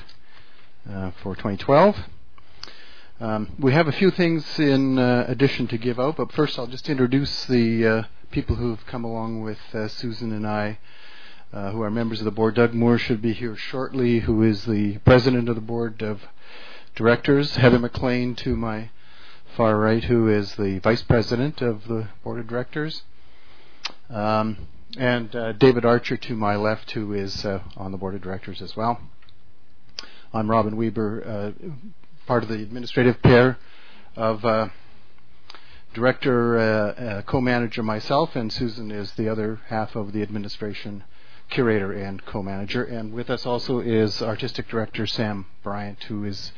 for 2012. We have a few things in addition to give out, but first I'll just introduce the people who have come along with Susan and I, who are members of the board. Doug Moore should be here shortly, who is the president of the board of directors. Heather McLean to my far right, who is the vice president of the board of directors. And David Archer to my left, who is on the board of directors as well. I'm Robin Weber, part of the administrative pair of director, co-manager myself, and Susan is the other half of the administration curator and co-manager. And with us also is artistic director Sam Bryant, who is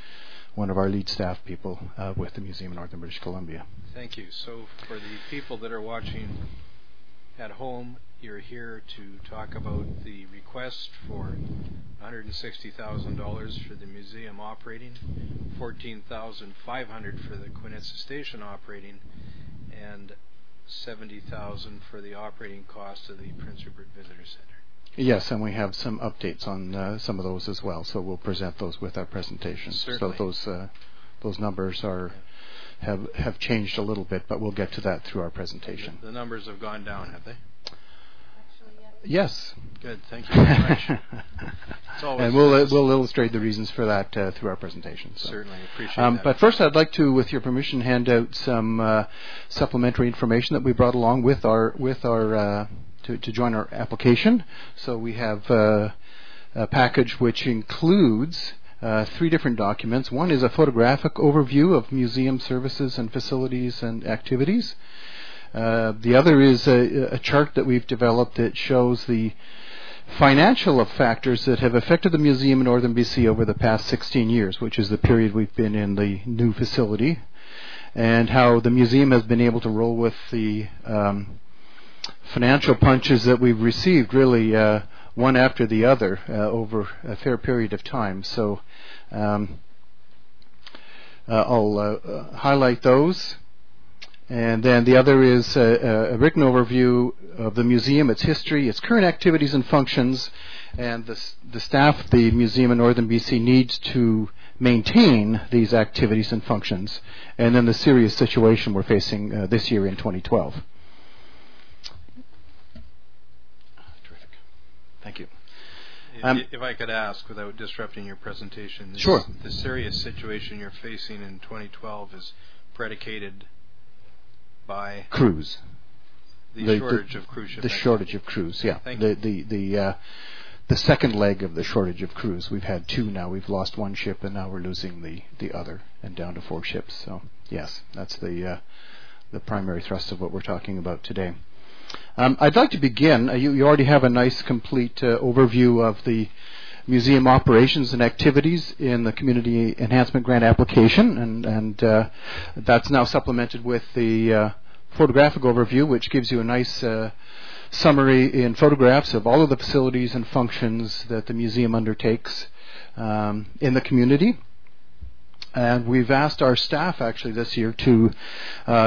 one of our lead staff people with the Museum of Northern British Columbia. Thank you. So for the people that are watching at home, you're here to talk about the request for $160,000 for the museum operating, $14,500 for the Quinetza Station operating, and $70,000 for the operating cost of the Prince Rupert Visitor Center. Yes, and we have some updates on some of those as well, so we'll present those with our presentation. Certainly. So those numbers have changed a little bit, but we'll get to that through our presentation. The numbers have gone down, have they? Yes. Good. Thank you very much. And we'll illustrate the reasons for that through our presentation. So. Certainly appreciate that. But first, I'd like to, with your permission, hand out some supplementary information that we brought along with our to join our application. So we have a package which includes 3 different documents. One is a photographic overview of museum services and facilities and activities. The other is a chart that we've developed that shows the financial factors that have affected the museum in Northern BC over the past 16 years, which is the period we've been in the new facility, and how the museum has been able to roll with the financial punches that we've received, really one after the other over a fair period of time. So I'll highlight those. And then the other is a written overview of the museum, its history, its current activities and functions, and the staff the museum in Northern BC needs to maintain these activities and functions, and then the serious situation we're facing this year in 2012. Terrific. Thank you. If I could ask, without disrupting your presentation, sure. The serious situation you're facing in 2012 is predicated by crews. The shortage of cruise ships. The shortage of crews, yeah. Thank you. The second leg of the shortage of crews. We've had 2 now. We've lost 1 ship, and now we're losing the other, and down to 4 ships. So yes, that's the primary thrust of what we're talking about today. I'd like to begin. You already have a nice, complete overview of the museum operations and activities in the Community Enhancement Grant application, and that's now supplemented with the photographic overview, which gives you a nice summary in photographs of all of the facilities and functions that the museum undertakes in the community. And we've asked our staff actually this year to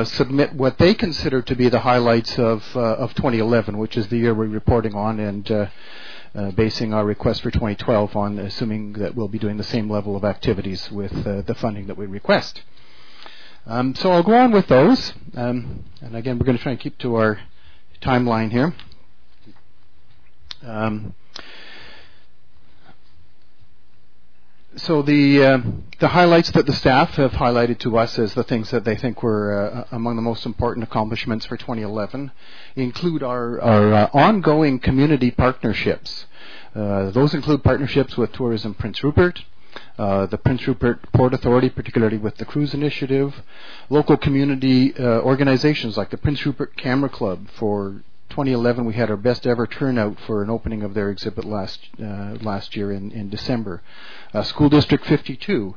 submit what they consider to be the highlights of 2011, which is the year we're reporting on, and basing our request for 2012 on assuming that we'll be doing the same level of activities with the funding that we request. So I'll go on with those. And again, we're going to try and keep to our timeline here. So the highlights that the staff have highlighted to us as the things that they think were among the most important accomplishments for 2011 include our ongoing community partnerships. Those include partnerships with Tourism Prince Rupert, the Prince Rupert Port Authority, particularly with the Cruise Initiative, local community organizations like the Prince Rupert Camera Club. For 2011, we had our best ever turnout for an opening of their exhibit last year in December. School District 52.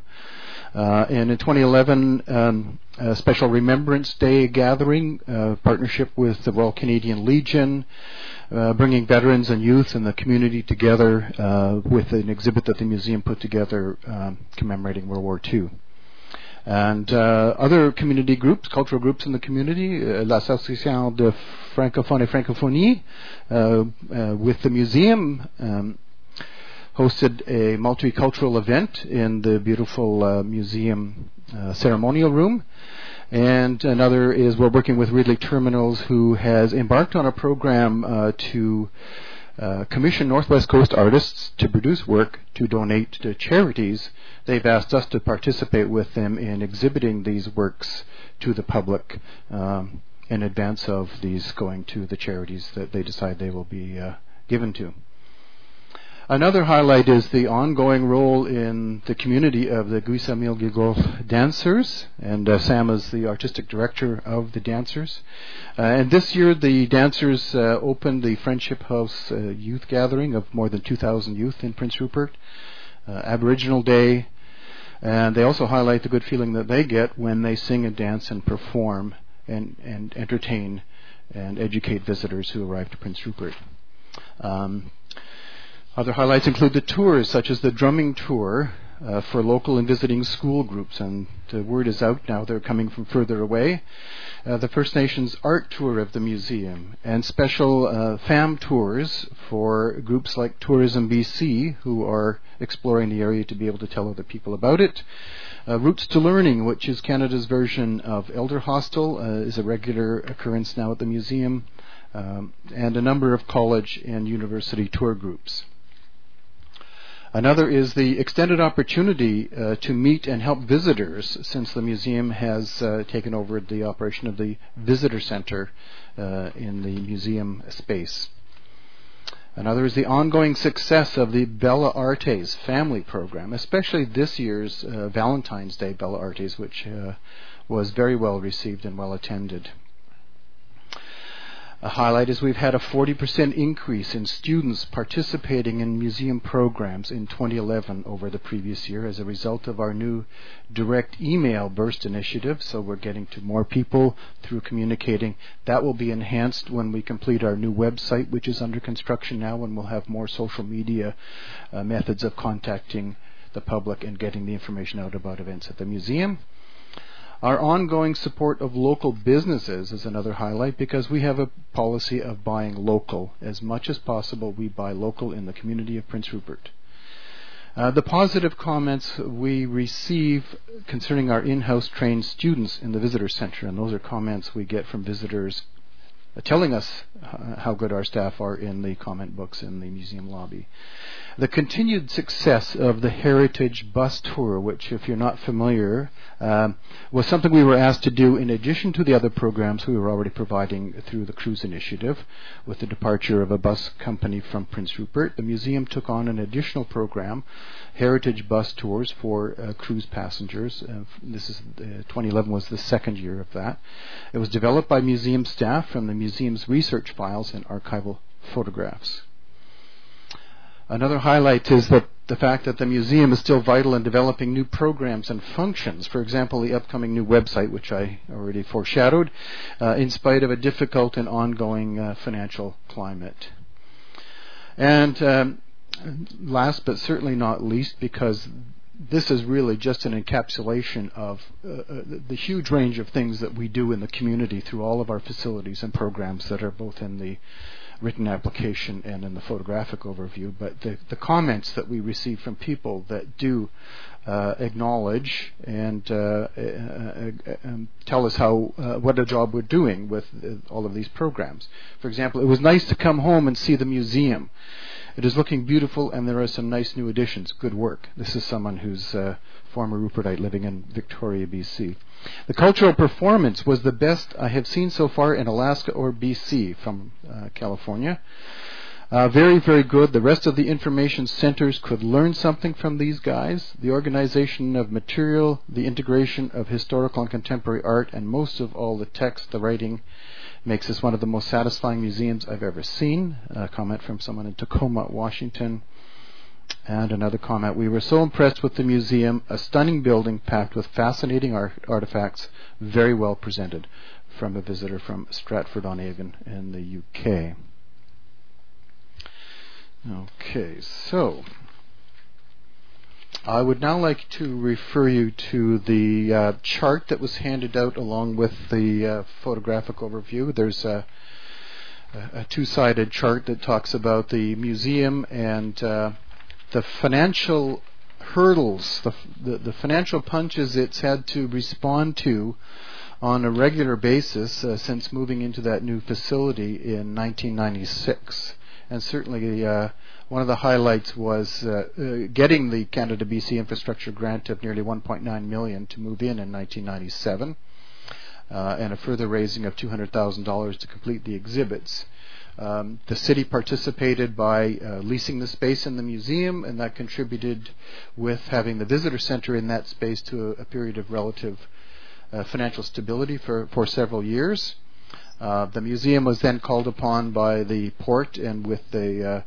And in 2011, a special Remembrance Day gathering, partnership with the Royal Canadian Legion, bringing veterans and youth and the community together with an exhibit that the museum put together commemorating World War II. And other community groups, cultural groups in the community, l'Association de Francophones et Francophonie, with the museum, hosted a multicultural event in the beautiful museum ceremonial room. And another is we're working with Ridley Terminals, who has embarked on a program to commission Northwest Coast artists to produce work to donate to charities. They've asked us to participate with them in exhibiting these works to the public in advance of these going to the charities that they decide they will be given to. Another highlight is the ongoing role in the community of the Guy-Samuel-Gilgolf dancers, and Sam is the artistic director of the dancers. And this year the dancers opened the Friendship House youth gathering of more than 2,000 youth in Prince Rupert, Aboriginal Day, and they also highlight the good feeling that they get when they sing and dance and perform and entertain and educate visitors who arrive to Prince Rupert. Other highlights include the tours, such as the drumming tour for local and visiting school groups, and the word is out now, they're coming from further away. The First Nations art tour of the museum, and special FAM tours for groups like Tourism BC, who are exploring the area to be able to tell other people about it. Roots to Learning, which is Canada's version of Elder Hostel, is a regular occurrence now at the museum, and a number of college and university tour groups. Another is the extended opportunity to meet and help visitors, since the museum has taken over the operation of the visitor center in the museum space. Another is the ongoing success of the Bella Artes family program, especially this year's Valentine's Day Bella Artes, which was very well received and well attended. A highlight is we've had a 40% increase in students participating in museum programs in 2011 over the previous year as a result of our new direct email burst initiative. So we're getting to more people through communicating. That will be enhanced when we complete our new website, which is under construction now, and we'll have more social media methods of contacting the public and getting the information out about events at the museum. Our ongoing support of local businesses is another highlight, because we have a policy of buying local. As much as possible, we buy local in the community of Prince Rupert. The positive comments we receive concerning our in-house trained students in the visitor center, and those are comments we get from visitors telling us how good our staff are in the comment books in the museum lobby. The continued success of the Heritage Bus Tour, which, if you're not familiar, was something we were asked to do in addition to the other programs we were already providing through the Cruise Initiative. With the departure of a bus company from Prince Rupert, the museum took on an additional program, Heritage Bus Tours for cruise passengers. 2011 was the second year of that. It was developed by museum staff from the museum's research files and archival photographs. Another highlight is that the fact that the museum is still vital in developing new programs and functions. For example, the upcoming new website, which I already foreshadowed, in spite of a difficult and ongoing financial climate. And last but certainly not least, because this is really just an encapsulation of the huge range of things that we do in the community through all of our facilities and programs that are both in the written application and in the photographic overview, but the comments that we receive from people that do acknowledge and tell us what a job we're doing with all of these programs. For example, it was nice to come home and see the museum. It is looking beautiful, and there are some nice new additions. Good work. This is someone who's a former Rupertite living in Victoria, BC. The cultural performance was the best I have seen so far in Alaska or BC from California. Very, very good. The rest of the information centers could learn something from these guys. The organization of material, the integration of historical and contemporary art, and most of all the text, the writing, makes this one of the most satisfying museums I've ever seen. A comment from someone in Tacoma, Washington. And another comment, we were so impressed with the museum, a stunning building packed with fascinating artifacts, very well presented, from a visitor from Stratford-on-Avon in the UK. Okay, so I would now like to refer you to the chart that was handed out along with the photographic overview. There's a two-sided chart that talks about the museum and the financial hurdles, the financial punches it's had to respond to on a regular basis since moving into that new facility in 1996. And certainly one of the highlights was getting the Canada BC Infrastructure Grant of nearly $1.9 million to move in 1997, and a further raising of $200,000 to complete the exhibits. The city participated by leasing the space in the museum, and that contributed with having the visitor center in that space to a period of relative financial stability for several years. The museum was then called upon by the port, and with the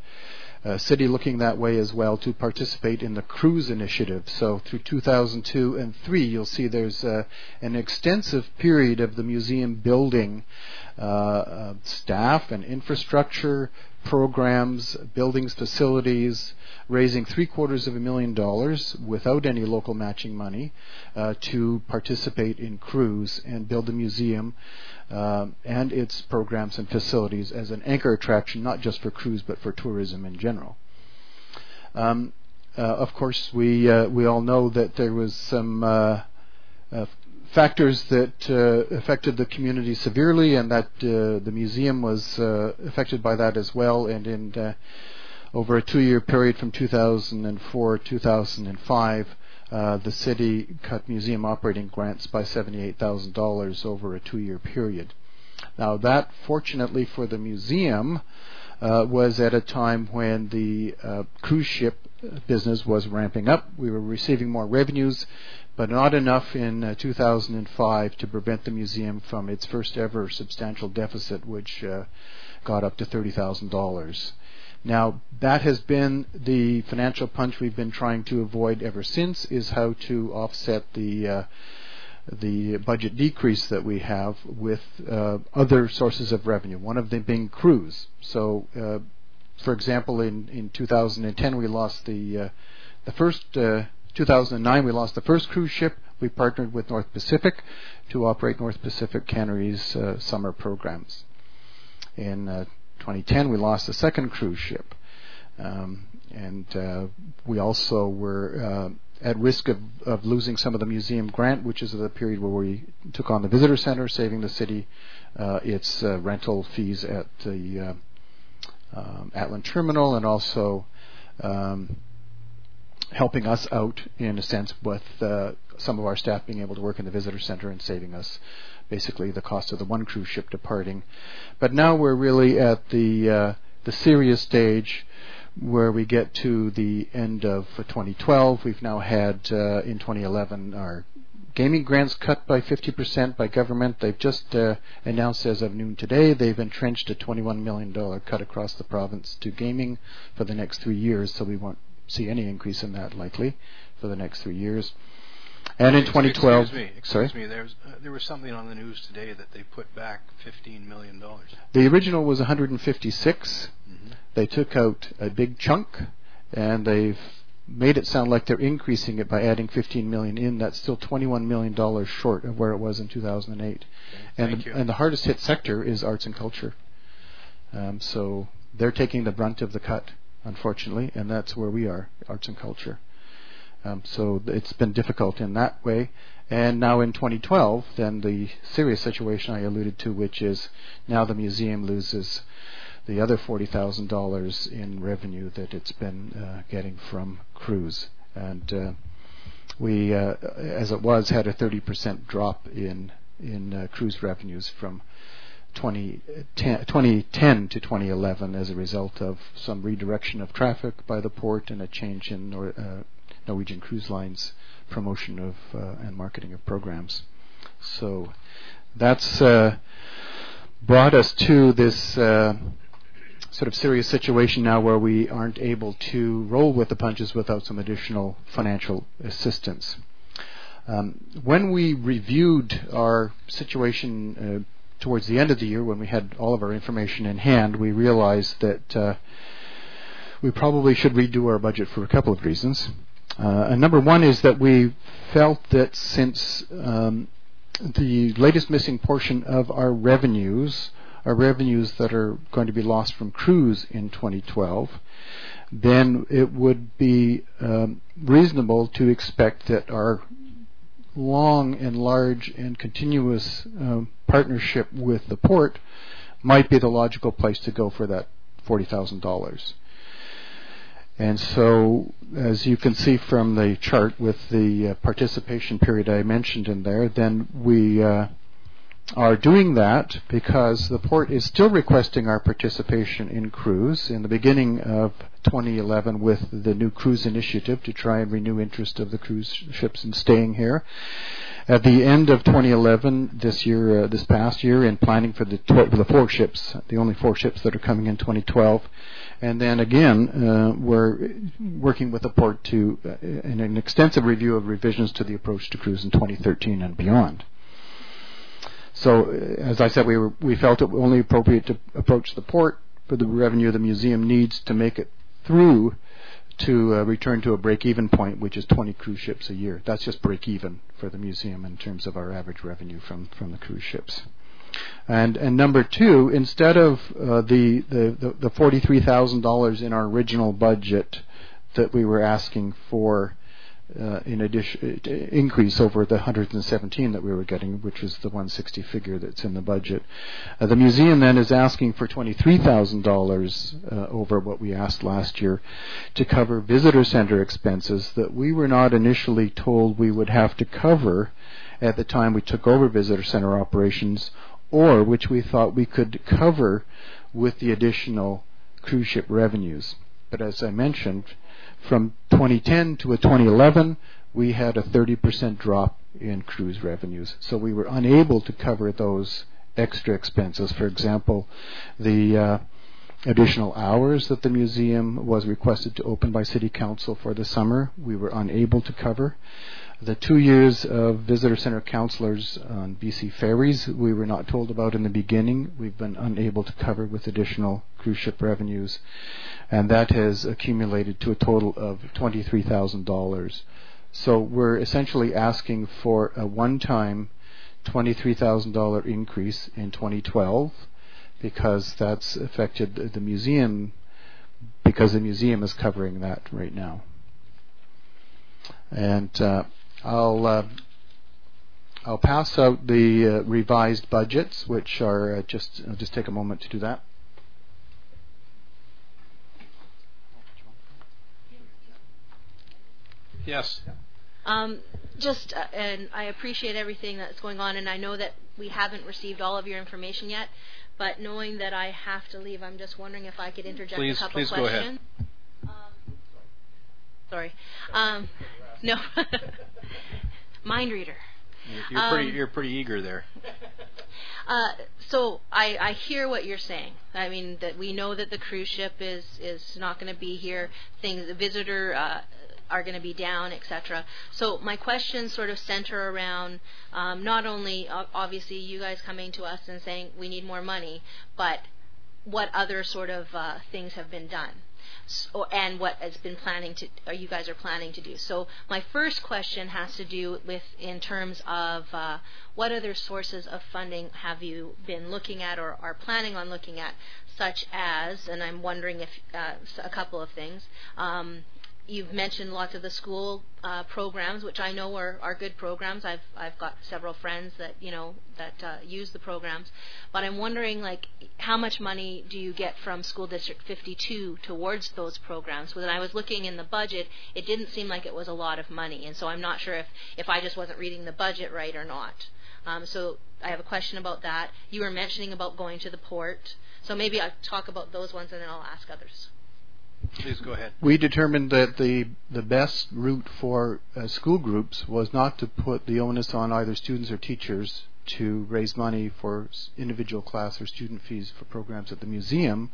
city looking that way as well, to participate in the Cruise Initiative. So through 2002 and 2003, you'll see there's an extensive period of the museum building staff and infrastructure, programs, buildings, facilities, raising $750,000 without any local matching money to participate in Cruise and build the museum and its programs and facilities as an anchor attraction, not just for cruise but for tourism in general. of course, we all know that there was some factors that affected the community severely, and that the museum was affected by that as well. And in over a 2-year period from 2004 to 2005, the city cut museum operating grants by $78,000 over a 2-year period. Now that, fortunately for the museum, was at a time when the cruise ship business was ramping up. We were receiving more revenues, but not enough in 2005 to prevent the museum from its first ever substantial deficit, which got up to $30,000. Now, that has been the financial punch we've been trying to avoid ever since, is how to offset the budget decrease that we have with other sources of revenue, one of them being cruise. So, for example, in 2010 we lost the first 2009 we lost the first cruise ship. We partnered with North Pacific to operate North Pacific Cannery's summer programs. In 2010 we lost the second cruise ship, and we also were at risk of losing some of the museum grant, which is the period where we took on the visitor center, saving the city its rental fees at the Atlan Terminal, and also helping us out in a sense with some of our staff being able to work in the visitor center and saving us basically the cost of the one cruise ship departing. But now we're really at the serious stage where we get to the end of 2012. We've now had in 2011 our gaming grants cut by 50% by government. They've just announced as of noon today they've entrenched a $21 million cut across the province to gaming for the next 3 years, so we won't see any increase in that likely for the next 3 years. And in 2012, excuse me, there was something on the news today that they put back $15 million. The original was 156. Mm-hmm. They took out a big chunk, and they've made it sound like they're increasing it by adding $15 million in. That's still $21 million short of where it was in 2008. Okay, and the hardest hit sector is arts and culture. So they're taking the brunt of the cut, unfortunately, and that's where we are, arts and culture. So it's been difficult in that way. And now in 2012, then the serious situation I alluded to, which is now the museum loses the other $40,000 in revenue that it's been getting from cruise. And we, as it was, had a 30% drop in cruise revenues from 2010 to 2011 as a result of some redirection of traffic by the port and a change in Norwegian Cruise Line's promotion of and marketing of programs. So that's brought us to this sort of serious situation now where we aren't able to roll with the punches without some additional financial assistance. When we reviewed our situation towards the end of the year, when we had all of our information in hand, we realized that we probably should redo our budget for a couple of reasons. And number one is that we felt that since the latest missing portion of our revenues are revenues that are going to be lost from cruise in 2012, then it would be reasonable to expect that our long and large and continuous partnership with the port might be the logical place to go for that $40,000. And so, as you can see from the chart with the participation period I mentioned in there, then we are doing that because the port is still requesting our participation in cruise in the beginning of 2011 with the new cruise initiative to try and renew interest of the cruise ships in staying here. At the end of 2011, this past year, in planning for the 4 ships, the only 4 ships that are coming in 2012. And then again, we're working with the port to in an extensive review of revisions to the approach to cruise in 2013 and beyond. So, as I said, we felt it only appropriate to approach the port for the revenue the museum needs to make it through to return to a break-even point, which is 20 cruise ships a year. That's just break-even for the museum in terms of our average revenue from the cruise ships. And number two, instead of the $43,000 in our original budget that we were asking for in addition increase over the 117 that we were getting, which is the 160 figure that's in the budget. The museum then is asking for $23,000 over what we asked last year to cover visitor center expenses that we were not initially told we would have to cover at the time we took over visitor center operations, or which we thought we could cover with the additional cruise ship revenues. But as I mentioned, from 2010 to 2011, we had a 30% drop in cruise revenues. So we were unable to cover those extra expenses. For example, the additional hours that the museum was requested to open by City Council for the summer, we were unable to cover. The 2 years of visitor center counselors on BC Ferries, we were not told about in the beginning. We've been unable to cover with additional cruise ship revenues, and that has accumulated to a total of $23,000. So we're essentially asking for a one-time $23,000 increase in 2012 because that's affected the museum, because the museum is covering that right now. And I'll pass out the revised budgets, which are I'll just take a moment to do that. Yes. And I appreciate everything that's going on, and I know that we haven't received all of your information yet, but knowing that I have to leave, I'm just wondering if I could interject a couple please questions. Go ahead. Sorry. No. Mind reader. You're pretty eager there. So I hear what you're saying. I mean, that we know that the cruise ship is not going to be here. The visitor are going to be down, etc. So my questions sort of center around not only obviously you guys coming to us and saying we need more money, but what other sort of things have been done. And what has been you guys are planning to do. So my first question has to do with in terms of what other sources of funding have you been looking at or are planning on looking at, such as, and I'm wondering if a couple of things. You've mentioned lots of the school programs, which I know are good programs. I've got several friends that use the programs, but I'm wondering how much money do you get from School District 52 towards those programs? When I was looking in the budget, it didn't seem like it was a lot of money, and so I'm not sure if I just wasn't reading the budget right or not. So I have a question about that. You were mentioning about going to the port, so maybe I'll talk about those ones and then I'll ask others. Please go ahead. We determined that the best route for school groups was not to put the onus on either students or teachers to raise money for individual class or student fees for programs at the museum.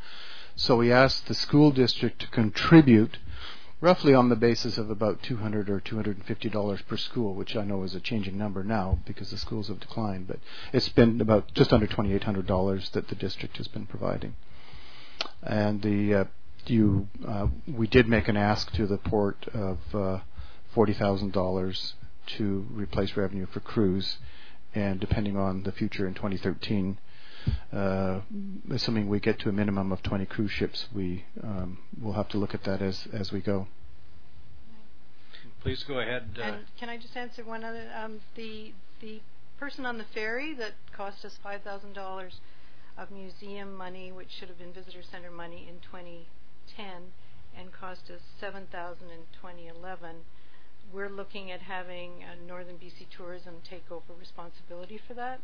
So we asked the school district to contribute roughly on the basis of about $200 or $250 per school, which I know is a changing number now because the schools have declined, but it's been about just under $2,800 that the district has been providing. And we did make an ask to the port of $40,000 to replace revenue for cruise, and depending on the future in 2013, assuming we get to a minimum of 20 cruise ships, we will have to look at that as we go. Please go ahead. And can I just answer one other? The person on the ferry that cost us $5,000 of museum money, which should have been visitor center money in 2010, and cost us $7,000 in 2011. We're looking at having Northern BC Tourism take over responsibility for that.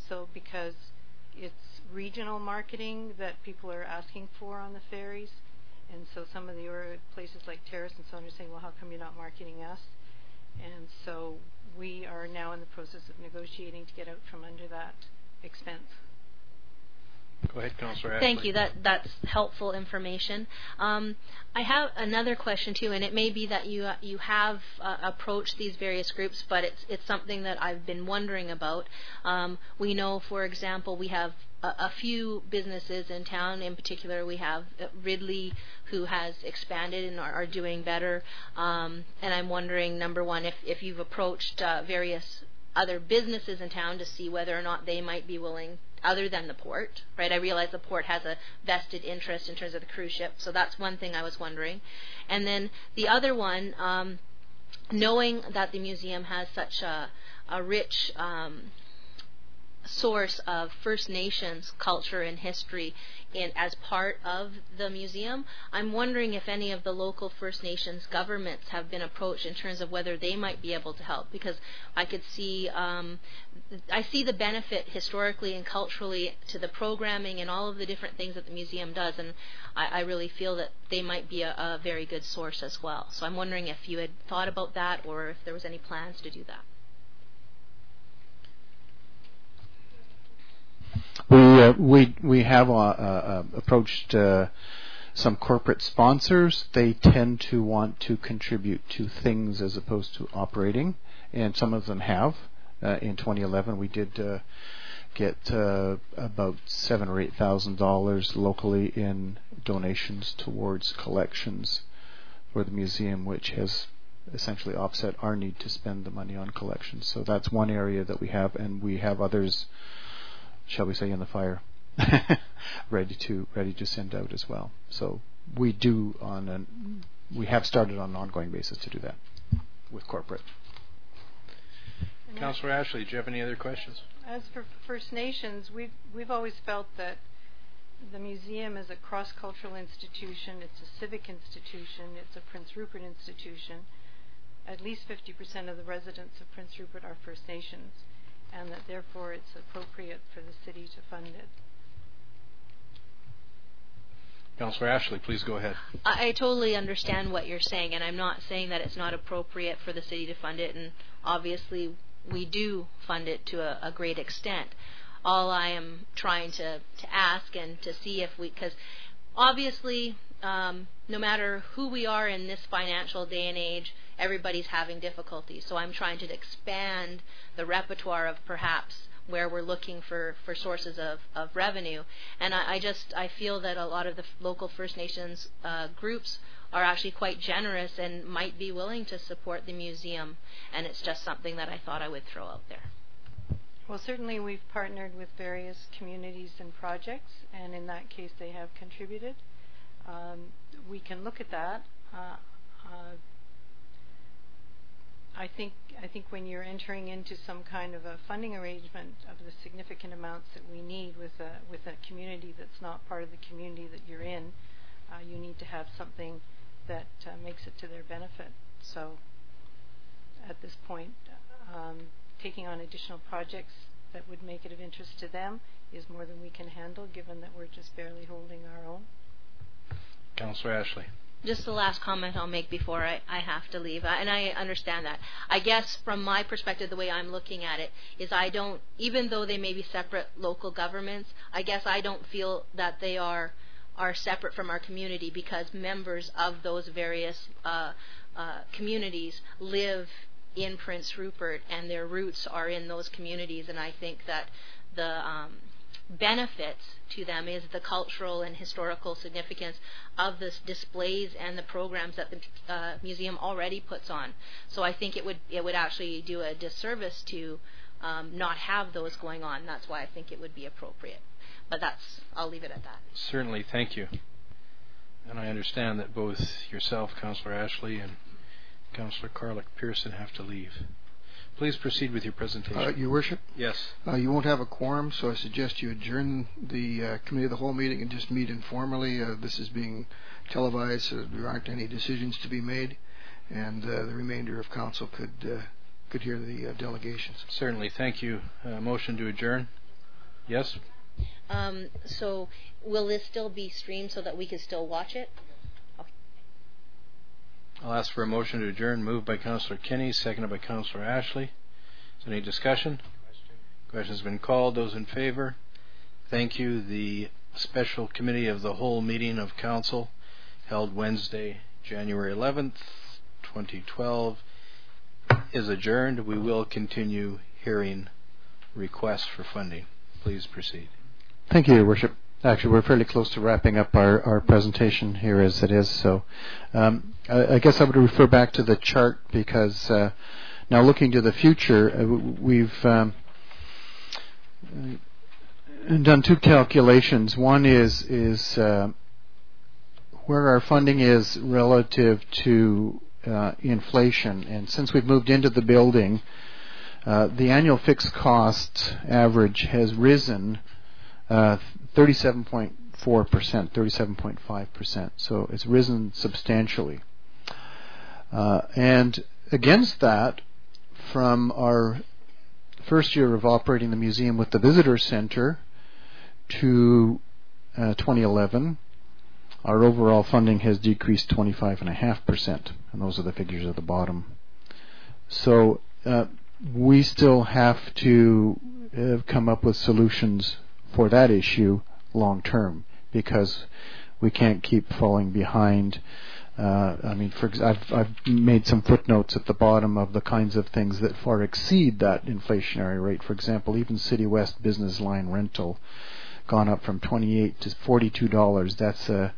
So because it's regional marketing that people are asking for on the ferries, and so some of the places like Terrace and so on are saying, well, how come you're not marketing us? And so we are now in the process of negotiating to get out from under that expense. Go ahead, Councillor Ashley. Thank you. That's helpful information. I have another question too, and it may be that you have approached these various groups, but it's something that I've been wondering about. We know, for example, we have a few businesses in town. In particular, we have Ridley, who has expanded and are doing better. And I'm wondering, number one, if you've approached various other businesses in town to see whether or not they might be willing other than the port, right? I realize the port has a vested interest in terms of the cruise ship, so that's one thing I was wondering. And then the other one, knowing that the museum has such a rich source of First Nations culture and history as part of the museum, I'm wondering if any of the local First Nations governments have been approached in terms of whether they might be able to help, because I could see I see the benefit historically and culturally to the programming and all of the different things that the museum does, and I really feel that they might be a very good source as well. So I'm wondering if you had thought about that or if there was any plans to do that. We have approached some corporate sponsors. They tend to want to contribute to things as opposed to operating, and some of them have. In 2011, we did get about $7,000 or $8,000 locally in donations towards collections for the museum, which has essentially offset our need to spend the money on collections. So that's one area that we have, and we have others, shall we say, in the fire, ready to send out as well. So we have started on an ongoing basis to do that with corporate. Councillor Ashley, do you have any other questions? As for First Nations, we've always felt that the museum is a cross-cultural institution. It's a civic institution. It's a Prince Rupert institution. At least 50% of the residents of Prince Rupert are First Nations, and that therefore it's appropriate for the city to fund it. Councillor Ashley, please go ahead. I totally understand what you're saying, and I'm not saying that it's not appropriate for the city to fund it, and obviously we do fund it to a great extent. All I am trying to ask and to see if because obviously no matter who we are in this financial day and age, everybody's having difficulties. So I'm trying to expand the repertoire of perhaps where we're looking for sources of revenue. And I feel that a lot of the local First Nations groups are actually quite generous and might be willing to support the museum. And it's just something that I thought I would throw out there. Well, certainly we've partnered with various communities and projects, and in that case they have contributed. We can look at that. I think when you're entering into some kind of a funding arrangement of the significant amounts that we need with a community that's not part of the community that you're in, you need to have something that makes it to their benefit. So at this point, taking on additional projects that would make it of interest to them is more than we can handle, given that we're just barely holding our own. Councillor Ashley. Just the last comment I'll make before I have to leave, and I understand that. I guess from my perspective, the way I'm looking at it is I don't, even though they may be separate local governments, I guess I don't feel that they are separate from our community, because members of those various communities live in Prince Rupert and their roots are in those communities, and I think that the benefits to them is the cultural and historical significance of the displays and the programs that the museum already puts on. So I think it would actually do a disservice to not have those going on. That's why I think it would be appropriate. But I'll leave it at that. Certainly, thank you. And I understand that both yourself, Councillor Ashley, and Councillor Carlick-Pearson have to leave. Please proceed with your presentation. Your Worship? Yes. You won't have a quorum, so I suggest you adjourn the Committee of the Whole meeting and just meet informally. This is being televised, so there aren't any decisions to be made, and the remainder of Council could hear the delegations. Certainly, thank you. Motion to adjourn? Yes? So will this still be streamed so that we can still watch it? I'll ask for a motion to adjourn, moved by Councillor Kinney, seconded by Councillor Ashley. Is there any discussion? Question has been called. Those in favour? Thank you. The Special Committee of the Whole meeting of Council held Wednesday, January 11th, 2012 is adjourned. We will continue hearing requests for funding. Please proceed. Thank you, Your Worship. Actually, we're fairly close to wrapping up our presentation here as it is. So I guess I would refer back to the chart, because now looking to the future, we've done two calculations. One is where our funding is relative to inflation, and since we've moved into the building, the annual fixed cost average has risen 37.4%, 37.5%. So it's risen substantially. And against that, from our first year of operating the museum with the visitor center to 2011, our overall funding has decreased 25.5%, and those are the figures at the bottom. So we still have to come up with solutions for that issue long term, because we can't keep falling behind. I've made some footnotes at the bottom of the kinds of things that far exceed that inflationary rate. For example, even City West business line rental gone up from $28 to $42.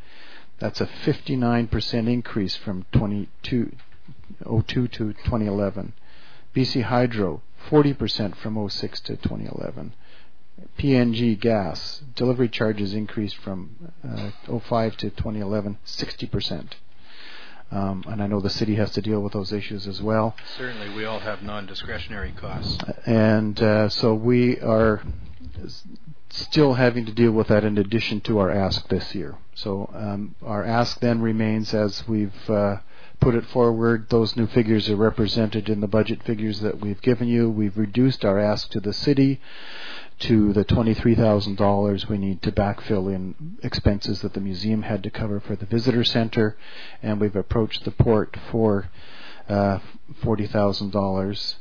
That's a 59% increase from 2002 to 2011. BC Hydro, 40% from 06 to 2011. PNG Gas, delivery charges increased from 05 to 2011, 60%. And I know the city has to deal with those issues as well. Certainly, we all have non-discretionary costs. And so we are still having to deal with that in addition to our ask this year. So our ask then remains, as we've put it forward, those new figures are represented in the budget figures that we've given you. We've reduced our ask to the city to the $23,000 we need to backfill in expenses that the museum had to cover for the visitor center, and we've approached the port for $40,000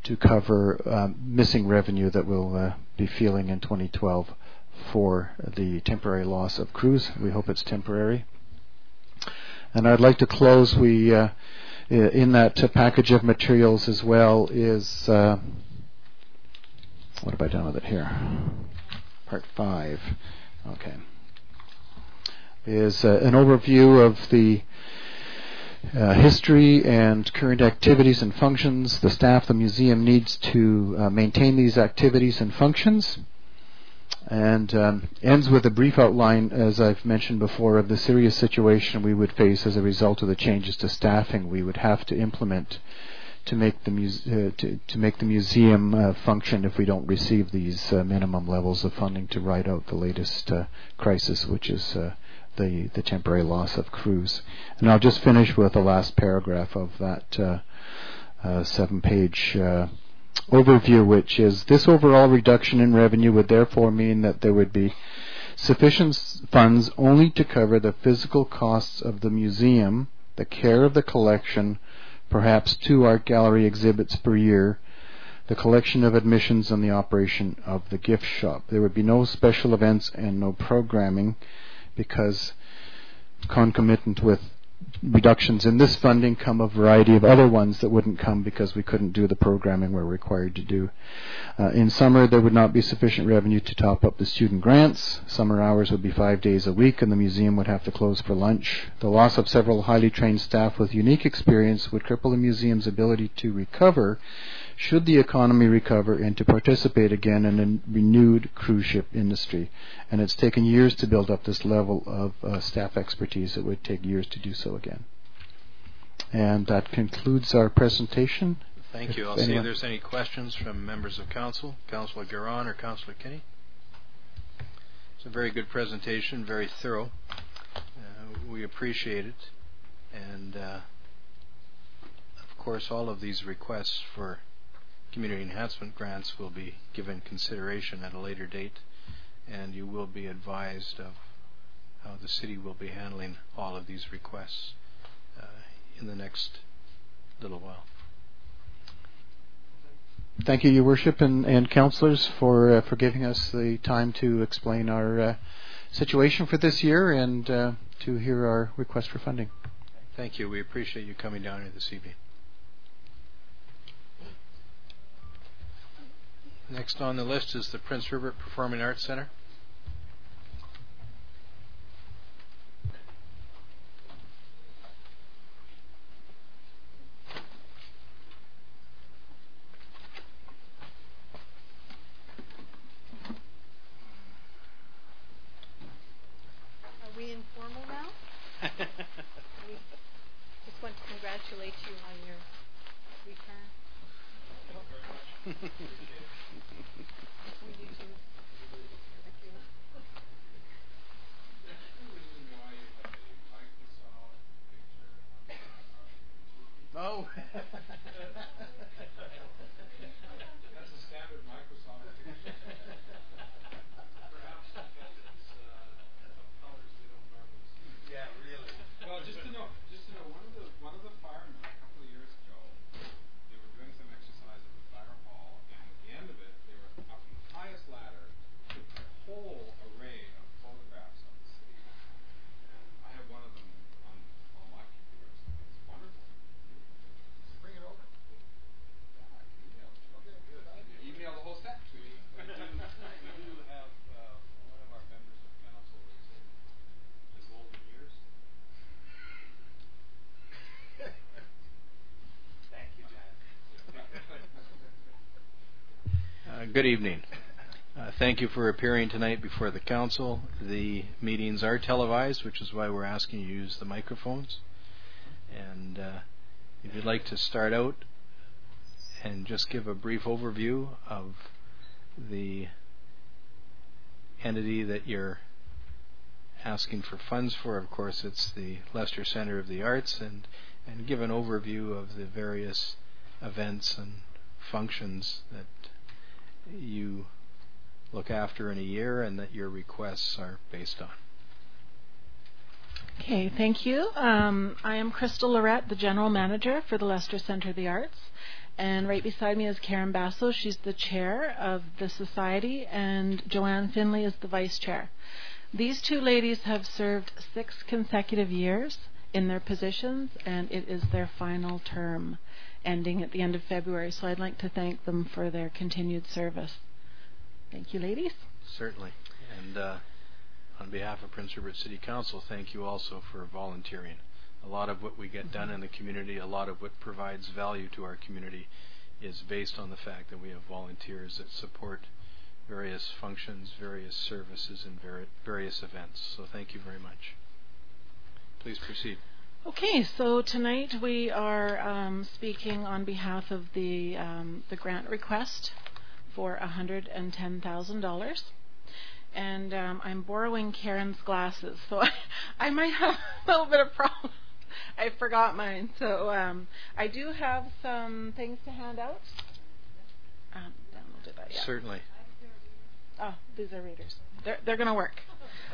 to cover missing revenue that we'll be feeling in 2012 for the temporary loss of crews. We hope it's temporary. And I'd like to close. We in that package of materials as well is what have I done with it here? Part 5. Okay. Is an overview of the history and current activities and functions. The staff, the museum needs to maintain these activities and functions. And ends with a brief outline, as I've mentioned before, of the serious situation we would face as a result of the changes to staffing we would have to implement to make the museum function if we don't receive these minimum levels of funding to ride out the latest crisis, which is the temporary loss of crews. And I'll just finish with the last paragraph of that 7-page overview, which is: this overall reduction in revenue would therefore mean that there would be sufficient funds only to cover the physical costs of the museum, the care of the collection, perhaps 2 art gallery exhibits per year, the collection of admissions, and the operation of the gift shop. There would be no special events and no programming, because concomitant with reductions in this funding come a variety of other ones that wouldn't come because we couldn't do the programming we're required to do. In summer, there would not be sufficient revenue to top up the student grants. Summer hours would be 5 days a week, and the museum would have to close for lunch. The loss of several highly trained staff with unique experience would cripple the museum's ability to recover should the economy recover and to participate again in a renewed cruise ship industry. And it's taken years to build up this level of staff expertise. It would take years to do so again. And that concludes our presentation. Thank you. I'll see if there's any questions from members of council. Councillor Giron or Councillor Kinney? It's a very good presentation, very thorough. We appreciate it. And of course, all of these requests for community enhancement grants will be given consideration at a later date, and you will be advised of how the city will be handling all of these requests in the next little while. Thank you, Your Worship, and councillors, for giving us the time to explain our situation for this year and to hear our request for funding. Thank you. We appreciate you coming down here this evening. Next on the list is the Prince Rupert Performing Arts Centre. Oh. That's a standard Microsoft picture. Perhaps because it's of colors they don't normally see. Yeah, really. Well, just to know, one of the firemen a couple of years ago, they were doing some exercise at the fire hall, and at the end of it, they were up in the highest ladder with a whole array of photographs of the city. And I have one of them on all my computers. It's wonderful. Bring it over. Yeah, I can email it. Okay, good. Email the whole set to you. We do have one of our members of council is old in years. Thank you, John. Good evening. Thank you for appearing tonight before the council. The meetings are televised, which is why we're asking you to use the microphones. And if you'd like to start out and just give a brief overview of the entity that you're asking for funds for. Of course, it's the Leicester Centre of the Arts, and give an overview of the various events and functions that you look after in a year and that your requests are based on. Okay, thank you. I am Crystal Lorette, the General Manager for the Leicester Centre of the Arts. And right beside me is Karen Basso. She's the Chair of the Society, and Joanne Finley is the Vice Chair. These two ladies have served 6 consecutive years in their positions, and it is their final term, ending at the end of February. So I'd like to thank them for their continued service. Thank you, ladies. Certainly. And on behalf of Prince Rupert City Council, thank you also for volunteering. A lot of what we get done in the community, a lot of what provides value to our community is based on the fact that we have volunteers that support various functions, various services, and various events. So thank you very much. Please proceed. Okay, so tonight we are speaking on behalf of the grant request for $110,000. And I'm borrowing Karen's glasses, so I might have a little bit of problem. I forgot mine. So I do have some things to hand out. Downloaded that yet? Certainly. Oh, these are readers. They're going to work.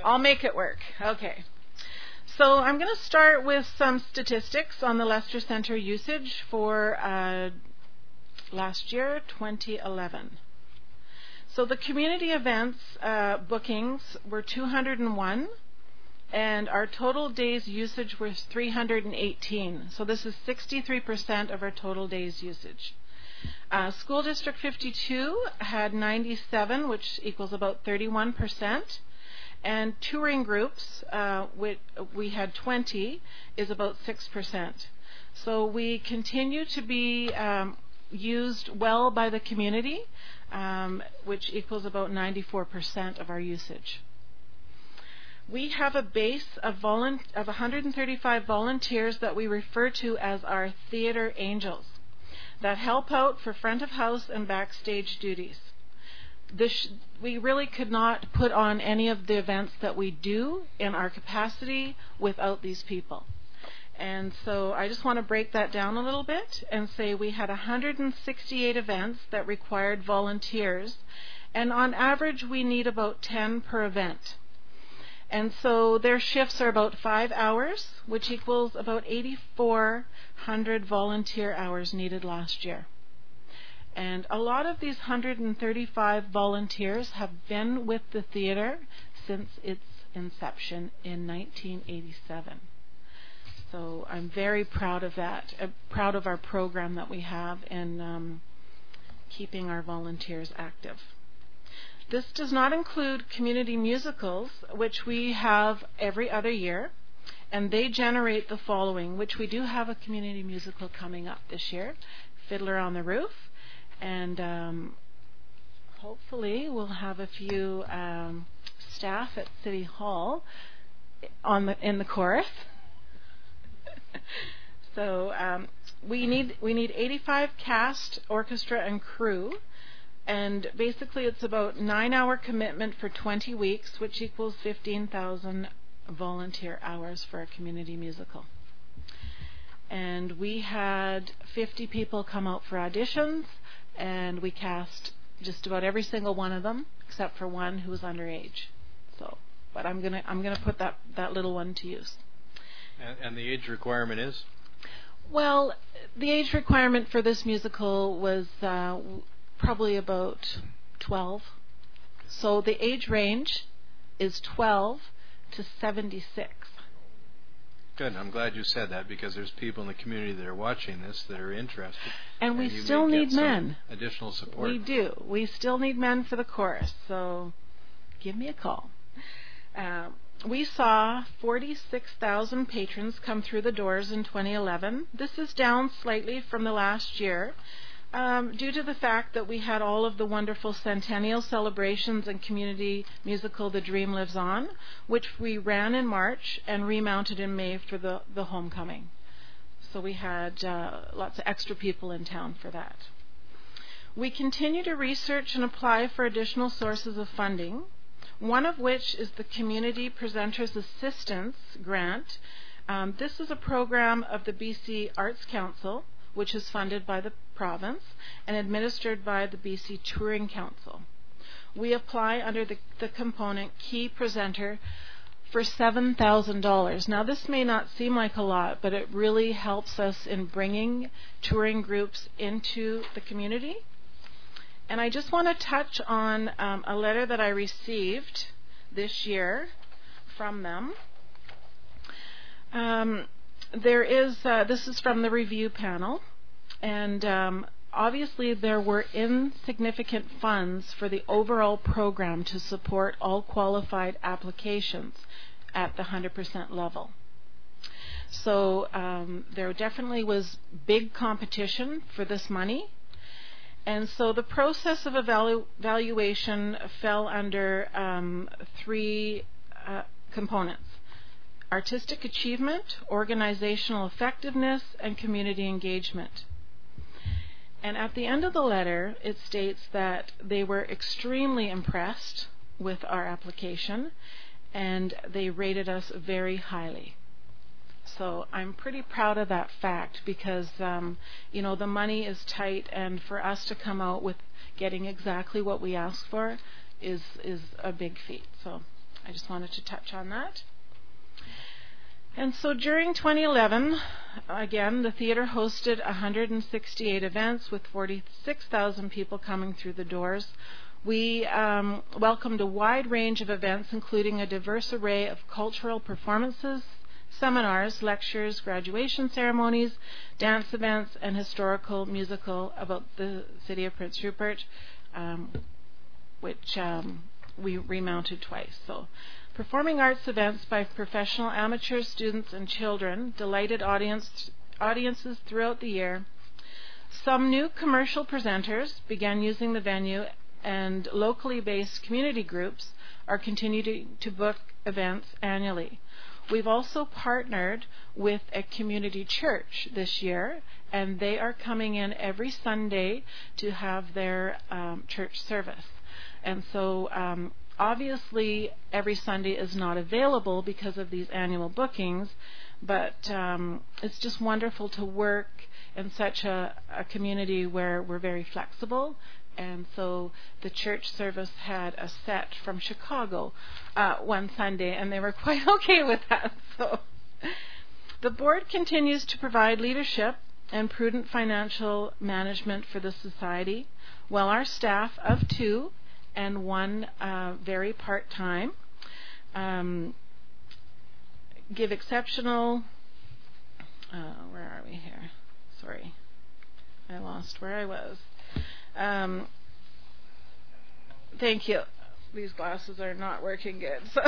I'll make it work. Okay. So I'm going to start with some statistics on the Leicester Centre usage for last year, 2011. So the community events bookings were 201. And our total days usage was 318. So this is 63% of our total days usage. School District 52 had 97, which equals about 31%. And touring groups, we had 20, is about 6%. So we continue to be used well by the community, which equals about 94% of our usage. We have a base of 135 volunteers that we refer to as our theatre angels that help out for front of house and backstage duties. We really could not put on any of the events that we do in our capacity without these people. And so I just want to break that down a little bit and say we had 168 events that required volunteers, and on average we need about 10 per event. And so their shifts are about 5 hours, which equals about 8,400 volunteer hours needed last year. And a lot of these 135 volunteers have been with the theatre since its inception in 1987. So I'm very proud of that, proud of our program that we have in keeping our volunteers active. This does not include community musicals, which we have every other year, and they generate the following, which we do have a community musical coming up this year, Fiddler on the Roof, and hopefully we'll have a few staff at City Hall in the chorus. So we need 85 cast, orchestra, and crew, and basically it's about 9-hour commitment for 20 weeks, which equals 15,000 volunteer hours for a community musical. And we had 50 people come out for auditions, and we cast just about every single one of them, except for one who was underage. So, but I'm gonna put that little one to use. And the age requirement is? Well, the age requirement for this musical was probably about 12. So the age range is 12 to 76. Good. I'm glad you said that, because there's people in the community that are watching this that are interested. And we you still may need get some men. Additional support. We do. We still need men for the chorus. So give me a call. We saw 46,000 patrons come through the doors in 2011. This is down slightly from the last year, due to the fact that we had all of the wonderful centennial celebrations and community musical The Dream Lives On, which we ran in March and remounted in May for the homecoming. So we had lots of extra people in town for that. We continue to research and apply for additional sources of funding, one of which is the Community Presenters Assistance Grant. This is a program of the BC Arts Council, which is funded by the province and administered by the BC Touring Council. We apply under the component Key Presenter for $7,000. Now, this may not seem like a lot, but it really helps us in bringing touring groups into the community. And I just want to touch on a letter that I received this year from them. This is from the review panel, and obviously there were insignificant funds for the overall program to support all qualified applications at the 100% level. So there definitely was big competition for this money, and so the process of evaluation fell under 3 components: artistic achievement, organizational effectiveness, and community engagement. And at the end of the letter, it states that they were extremely impressed with our application, and they rated us very highly. So I'm pretty proud of that fact, because the money is tight, and for us to come out with getting exactly what we asked for is a big feat. So I just wanted to touch on that. And so during 2011, again, the theater hosted 168 events with 46,000 people coming through the doors. We welcomed a wide range of events, including a diverse array of cultural performances, seminars, lectures, graduation ceremonies, dance events, and historical musical about the city of Prince Rupert, which we remounted twice. So, performing arts events by professional amateurs, students, and children delighted audiences throughout the year. Some new commercial presenters began using the venue, and locally based community groups are continuing to book events annually. We've also partnered with a community church this year, and they are coming in every Sunday to have their church service. And so obviously every Sunday is not available because of these annual bookings, but it's just wonderful to work in such a community where we're very flexible. And so the church service had a set from Chicago one Sunday, and they were quite okay with that. So the board continues to provide leadership and prudent financial management for the society, while our staff of 2 and 1 very part-time give exceptional where are we here? Sorry, I lost where I was. Thank you. These glasses are not working good. So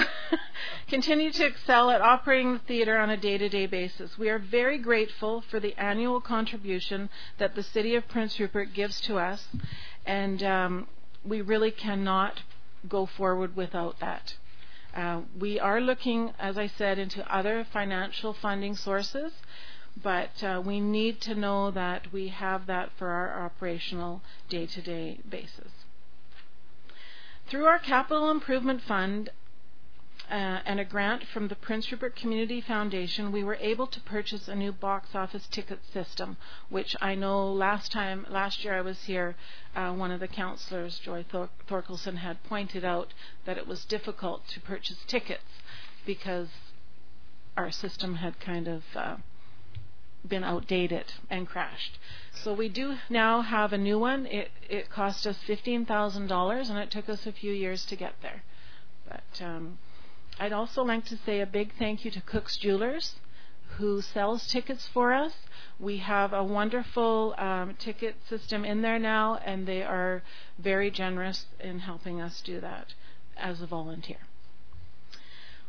continue to excel at operating the theater on a day-to-day basis. We are very grateful for the annual contribution that the City of Prince Rupert gives to us, and we really cannot go forward without that. We are looking, as I said, into other financial funding sources, but we need to know that we have that for our operational day-to-day basis. Through our Capital Improvement Fund and a grant from the Prince Rupert Community Foundation, we were able to purchase a new box office ticket system, which I know last year I was here, one of the councillors, Joy Thorkelson, had pointed out that it was difficult to purchase tickets because our system had kind of been outdated and crashed. So we do now have a new one. It cost us $15,000 and it took us a few years to get there. But I'd also like to say a big thank you to Cook's Jewelers, who sells tickets for us. We have a wonderful ticket system in there now, and they are very generous in helping us do that as a volunteer.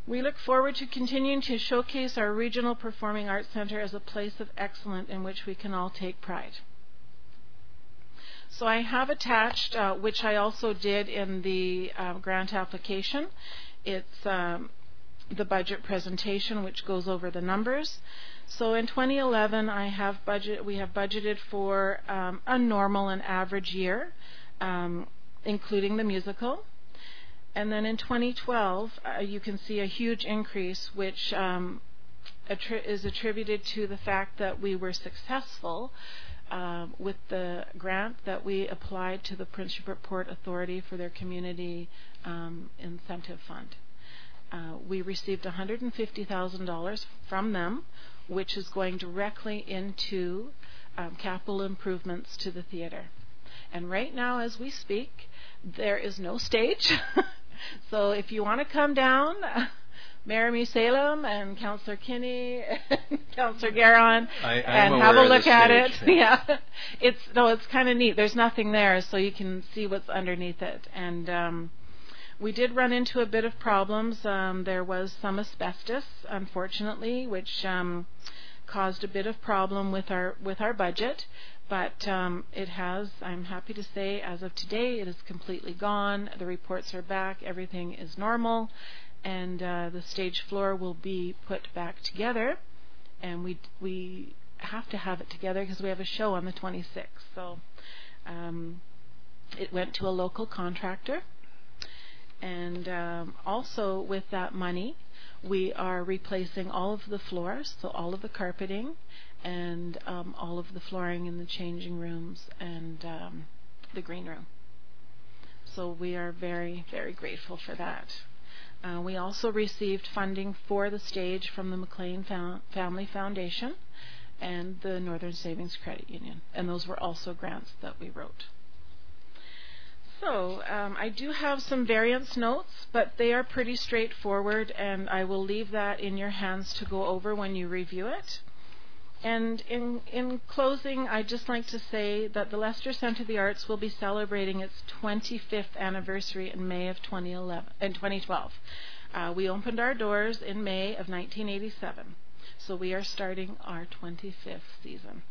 We look forward to continuing to showcase our Regional Performing Arts Centre as a place of excellence in which we can all take pride. So I have attached, which I also did in the grant application, it's the budget presentation, which goes over the numbers. So in 2011, we have budgeted for a normal and average year, including the musical. And then in 2012, you can see a huge increase, which is attributed to the fact that we were successful with the grant that we applied to the Prince Rupert Port Authority for their community incentive fund. We received $150,000 from them, which is going directly into capital improvements to the theater. And right now, as we speak, there is no stage. So if you want to come down, Mayor Musalem and Councillor Kinney and Councillor Garon and have a look at it. Yeah, it's kind of neat. There's nothing there, so you can see what's underneath it. And we did run into a bit of problems. There was some asbestos, unfortunately, which caused a bit of problem with our budget. But it has, I'm happy to say, as of today, it is completely gone. The reports are back. Everything is normal. And the stage floor will be put back together. And we have to have it together because we have a show on the 26th. So it went to a local contractor. And also with that money, we are replacing all of the floors, so all of the carpeting, and all of the flooring in the changing rooms and the green room. So we are very, very grateful for that. We also received funding for the stage from the McLean Family Foundation and the Northern Savings Credit Union, and those were also grants that we wrote. So I do have some variance notes, but they are pretty straightforward, and I will leave that in your hands to go over when you review it. And in closing, I'd just like to say that the Leicester Centre of the Arts will be celebrating its 25th anniversary in May of 2012. We opened our doors in May of 1987, so we are starting our 25th season.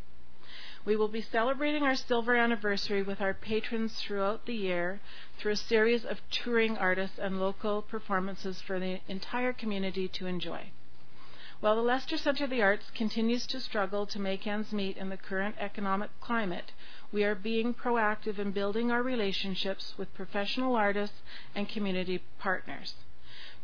We will be celebrating our silver anniversary with our patrons throughout the year through a series of touring artists and local performances for the entire community to enjoy. While the Leicester Centre of the Arts continues to struggle to make ends meet in the current economic climate, we are being proactive in building our relationships with professional artists and community partners.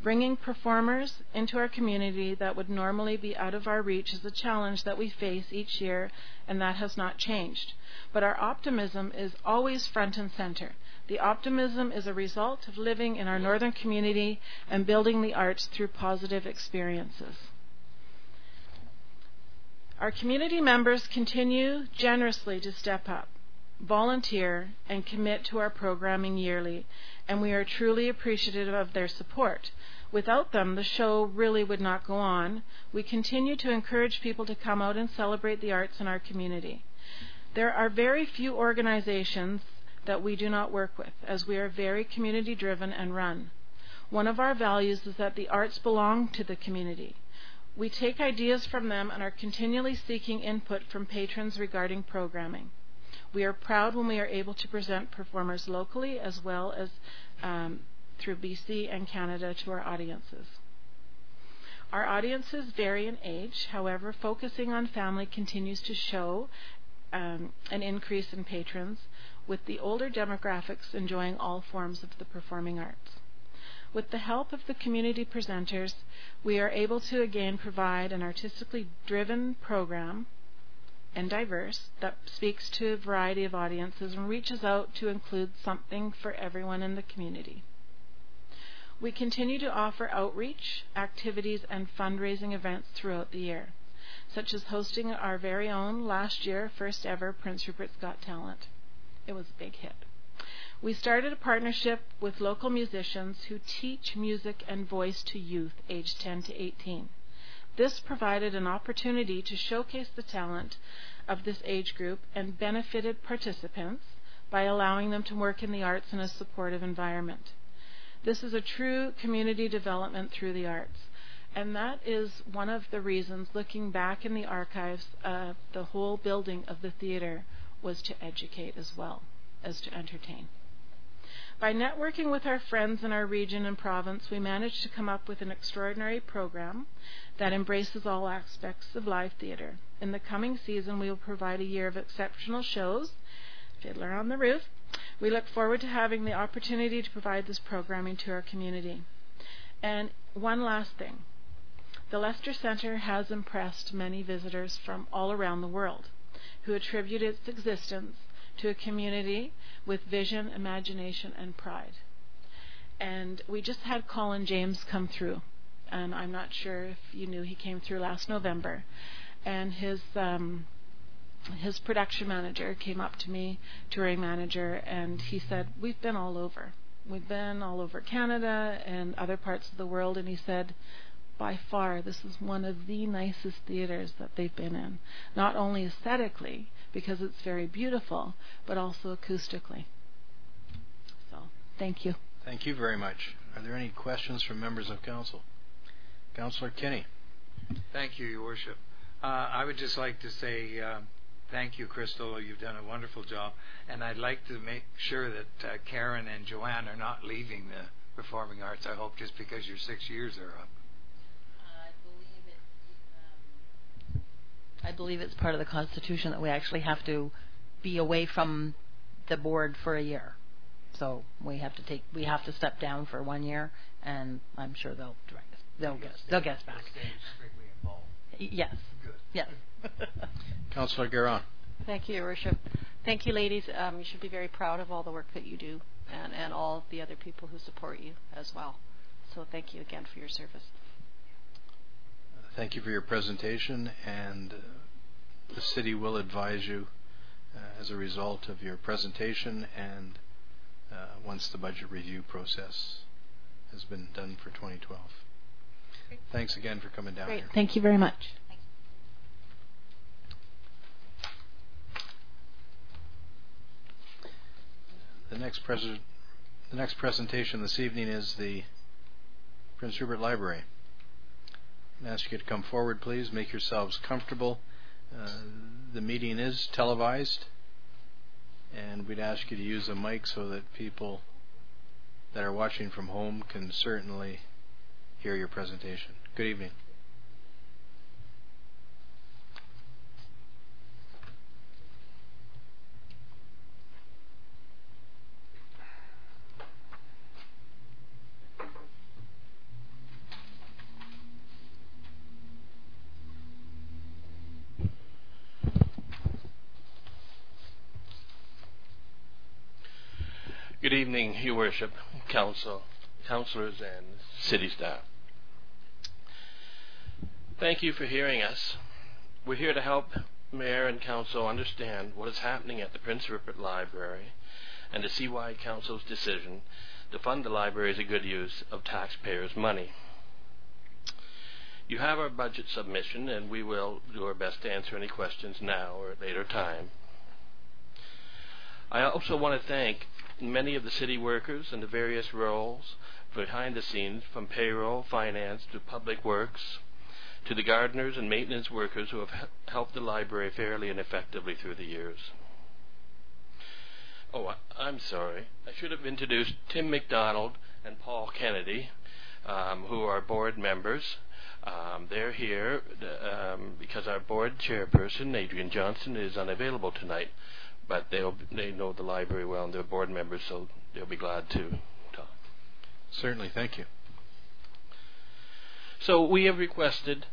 Bringing performers into our community that would normally be out of our reach is a challenge that we face each year, and that has not changed. But our optimism is always front and center. The optimism is a result of living in our northern community and building the arts through positive experiences. Our community members continue generously to step up, volunteer, and commit to our programming yearly, and we are truly appreciative of their support. Without them, the show really would not go on. We continue to encourage people to come out and celebrate the arts in our community. There are very few organizations that we do not work with, as we are very community-driven and run. One of our values is that the arts belong to the community. We take ideas from them and are continually seeking input from patrons regarding programming. We are proud when we are able to present performers locally as well as through BC and Canada to our audiences. Our audiences vary in age. However, focusing on family continues to show an increase in patrons, with the older demographics enjoying all forms of the performing arts. With the help of the community presenters, we are able to again provide an artistically driven program and diverse that speaks to a variety of audiences and reaches out to include something for everyone in the community. We continue to offer outreach, activities, and fundraising events throughout the year, such as hosting our very own last year first ever Prince Rupert's Got Talent. It was a big hit. We started a partnership with local musicians who teach music and voice to youth aged 10 to 18. This provided an opportunity to showcase the talent of this age group and benefited participants by allowing them to work in the arts in a supportive environment. This is a true community development through the arts, and that is one of the reasons, looking back in the archives, the whole building of the theater was to educate as well as to entertain. By networking with our friends in our region and province, we managed to come up with an extraordinary program that embraces all aspects of live theater. In the coming season, we will provide a year of exceptional shows, Fiddler on the Roof. We look forward to having the opportunity to provide this programming to our community. And one last thing. The Lester Centre has impressed many visitors from all around the world who attribute its existence to a community with vision, imagination, and pride. And we just had Colin James come through, and I'm not sure if you knew he came through last November, and his production manager came up to me, touring manager, and he said, we've been all over. We've been all over Canada and other parts of the world, and he said, by far, this is one of the nicest theaters that they've been in. Not only aesthetically, because it's very beautiful, but also acoustically. So, thank you. Thank you very much. Are there any questions from members of council? Councillor Kinney. Thank you, Your Worship. I would just like to say thank you, Crystal. You've done a wonderful job. And I'd like to make sure that Karen and Joanne are not leaving the performing arts, I hope, just because your 6 years are up. I believe it's part of the Constitution that we actually have to be away from the board for a year. So we have to step down for 1 year, and I'm sure they'll get us back. Yes. Good. Yes. Councillor Guerin. Thank you, Your Worship. Thank you, ladies. You should be very proud of all the work that you do, and all the other people who support you as well. So thank you again for your service. Thank you for your presentation, and the city will advise you as a result of your presentation and once the budget review process has been done for 2012. Thanks again for coming down here. Thank you very much. The next presentation this evening is the Prince Rupert Library. I ask you to come forward, please. Make yourselves comfortable. The meeting is televised, and we'd ask you to use a mic so that people that are watching from home can certainly hear your presentation. Good evening. Good evening, Your Worship, councillors, and city staff. Thank you for hearing us. We're here to help Mayor and Council understand what is happening at the Prince Rupert Library and to see why Council's decision to fund the library is a good use of taxpayers' money. You have our budget submission, and we will do our best to answer any questions now or at a later time. I also want to thank many of the city workers and the various roles behind the scenes, from payroll, finance, to public works, to the gardeners and maintenance workers who have helped the library fairly and effectively through the years. Oh, I'm sorry. I should have introduced Tim McDonald and Paul Kennedy, who are board members. They're here because our board chairperson, Adrian Johnson, is unavailable tonight, but they know the library well and they're board members, so they'll be glad to talk. Certainly, thank you. So we have requested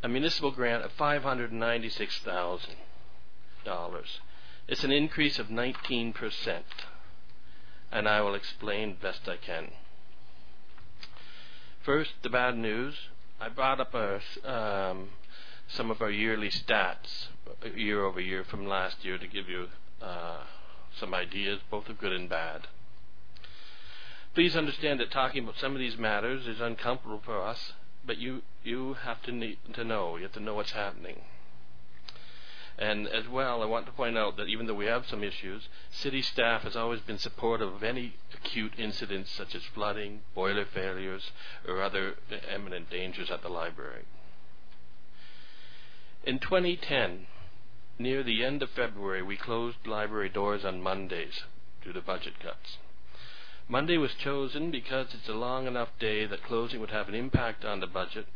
a municipal grant of $596,000. It's an increase of 19%, and I will explain best I can. First, the bad news. I brought up some of our yearly stats, year over year from last year, to give you some ideas, both of good and bad. Please understand that talking about some of these matters is uncomfortable for us, but you have to know. You have to know what's happening. And as well, I want to point out that even though we have some issues, city staff has always been supportive of any acute incidents such as flooding, boiler failures, or other imminent dangers at the library. In 2010, near the end of February, we closed library doors on Mondays due to budget cuts. Monday was chosen because it's a long enough day that closing would have an impact on the budget,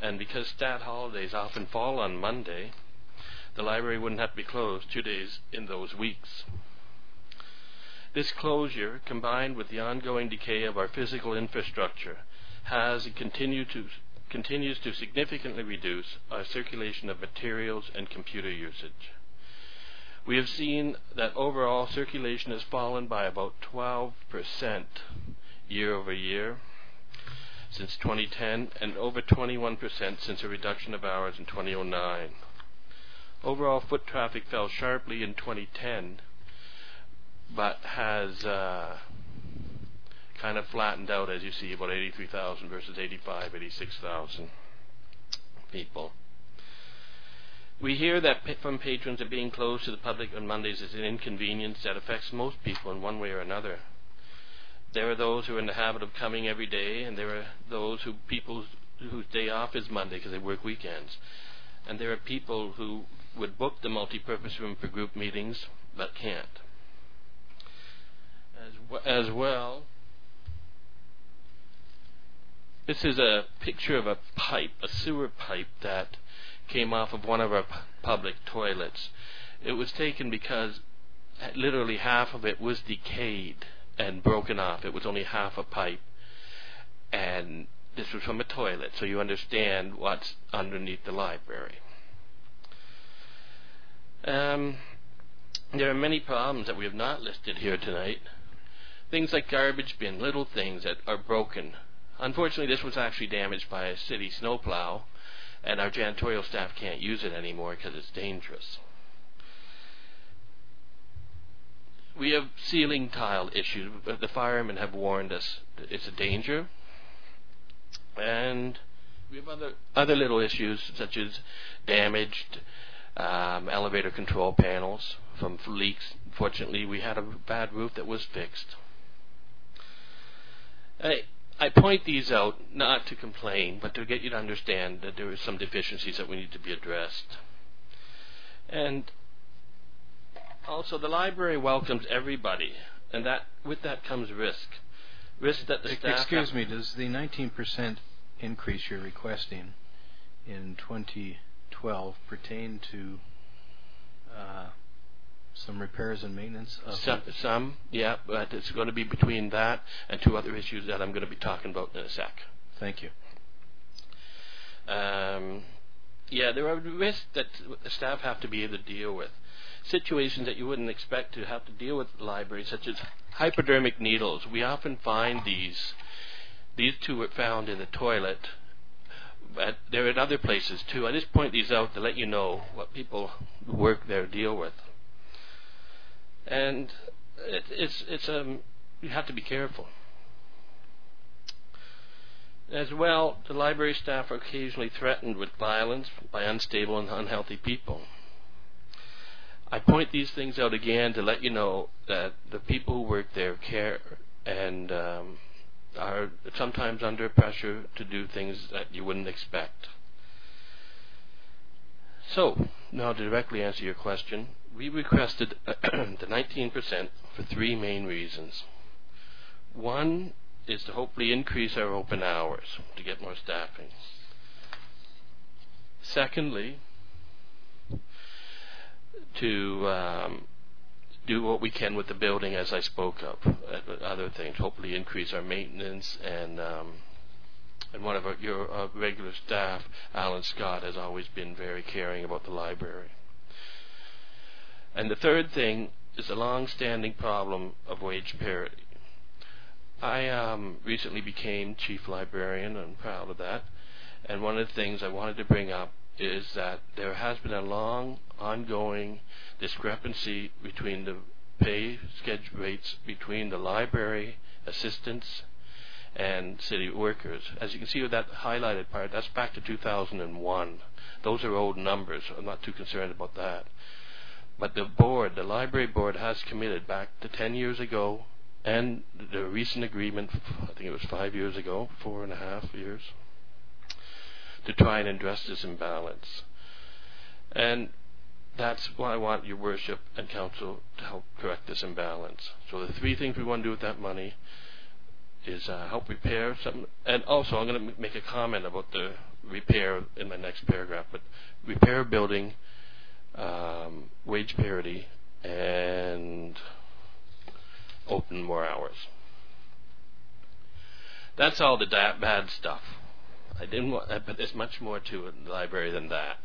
and because stat holidays often fall on Monday, the library wouldn't have to be closed 2 days in those weeks. This closure, combined with the ongoing decay of our physical infrastructure, has and continues to significantly reduce our circulation of materials and computer usage. We have seen that overall circulation has fallen by about 12% year over year since 2010, and over 21% since a reduction of hours in 2009. Overall foot traffic fell sharply in 2010, but has kind of flattened out, as you see, about 83,000 versus 86,000 people. We hear that from patrons that being closed to the public on Mondays is an inconvenience that affects most people in one way or another. There are those who are in the habit of coming every day, and there are those whose day off is Monday because they work weekends. And there are people who would book the multi-purpose room for group meetings but can't. As well, this is a picture of a pipe, a sewer pipe that came off of one of our public toilets. It was taken because literally half of it was decayed and broken off. It was only half a pipe, and this was from a toilet, so you understand what's underneath the library. There are many problems that we have not listed here tonight. Things like garbage bin, little things that are broken. Unfortunately, this was actually damaged by a city snowplow, and our janitorial staff can't use it anymore because it's dangerous. We have ceiling tile issues. The firemen have warned us that it's a danger. And we have other little issues such as damaged elevator control panels from leaks. Fortunately, we had a bad roof that was fixed. I point these out not to complain, but to get you to understand that there are some deficiencies that we need to be addressed. And also, the library welcomes everybody, and that with that comes risk. Risk that the staff... Excuse me, does the 19% increase you're requesting in 2012 pertain to some repairs and maintenance? Some, yeah, but it's going to be between that and two other issues that I'm going to be talking about in a sec. Thank you. Yeah, there are risks that the staff have to be able to deal with. Situations that you wouldn't expect to have to deal with at the library, such as hypodermic needles. We often find these. These two were found in the toilet, but they're in other places too. I just point these out to let you know what people who work there deal with. And you have to be careful. As well, the library staff are occasionally threatened with violence by unstable and unhealthy people. I point these things out again to let you know that the people who work there care and are sometimes under pressure to do things that you wouldn't expect. So, now to directly answer your question, we requested the 19% for three main reasons. One is to hopefully increase our open hours to get more staffing. Secondly, to do what we can with the building, as I spoke of, other things. Hopefully, increase our maintenance, and one of your regular staff, Alan Scott, has always been very caring about the library. And the third thing is a long-standing problem of wage parity. I recently became chief librarian. I'm proud of that. And one of the things I wanted to bring up is that there has been a long, ongoing discrepancy between the pay schedule rates between the library assistants and city workers. As you can see with that highlighted part, that's back to 2001. Those are old numbers. I'm not too concerned about that. But the board, the library board, has committed back to 10 years ago, and the recent agreement, I think it was 5 years ago, 4.5 years, to try and address this imbalance. And that's why I want your worship and council to help correct this imbalance. So the three things we want to do with that money is help repair some, and also I'm going to make a comment about the repair in my next paragraph, but repair building, wage parity, and open more hours. That's all the bad stuff. I didn't want, but there's much more to the library than that.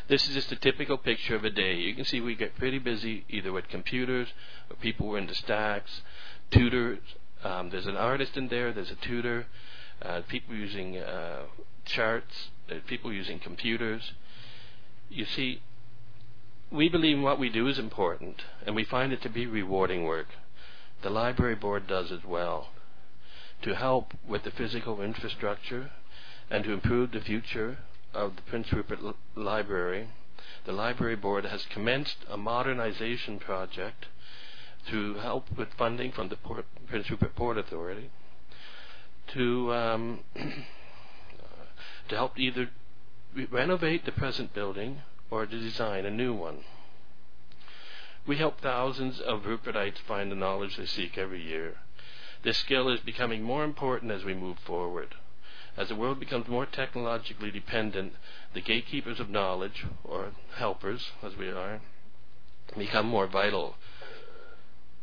This is just a typical picture of a day. You can see we get pretty busy either with computers, or people were into stacks, tutors. There's an artist in there, there's a tutor, people using charts, people using computers. You see, we believe what we do is important, and we find it to be rewarding work. The library board does as well. To help with the physical infrastructure and to improve the future of the Prince Rupert Library, the library board has commenced a modernization project to help with funding from the Prince Rupert Port Authority to help either renovate the present building or to design a new one. We help thousands of Rupertites find the knowledge they seek every year. This skill is becoming more important as we move forward. As the world becomes more technologically dependent, the gatekeepers of knowledge, or helpers as we are, become more vital.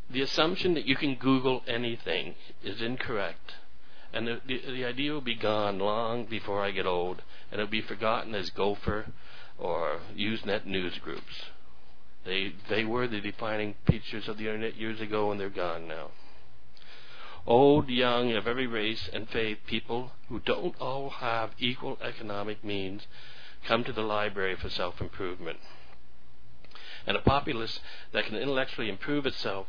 The assumption that you can Google anything is incorrect, and the idea will be gone long before I get old, and it will be forgotten as Gopher or Usenet news groups. They were the defining features of the internet years ago, and they're gone now. Old, young, of every race and faith, people who don't all have equal economic means come to the library for self-improvement. And a populace that can intellectually improve itself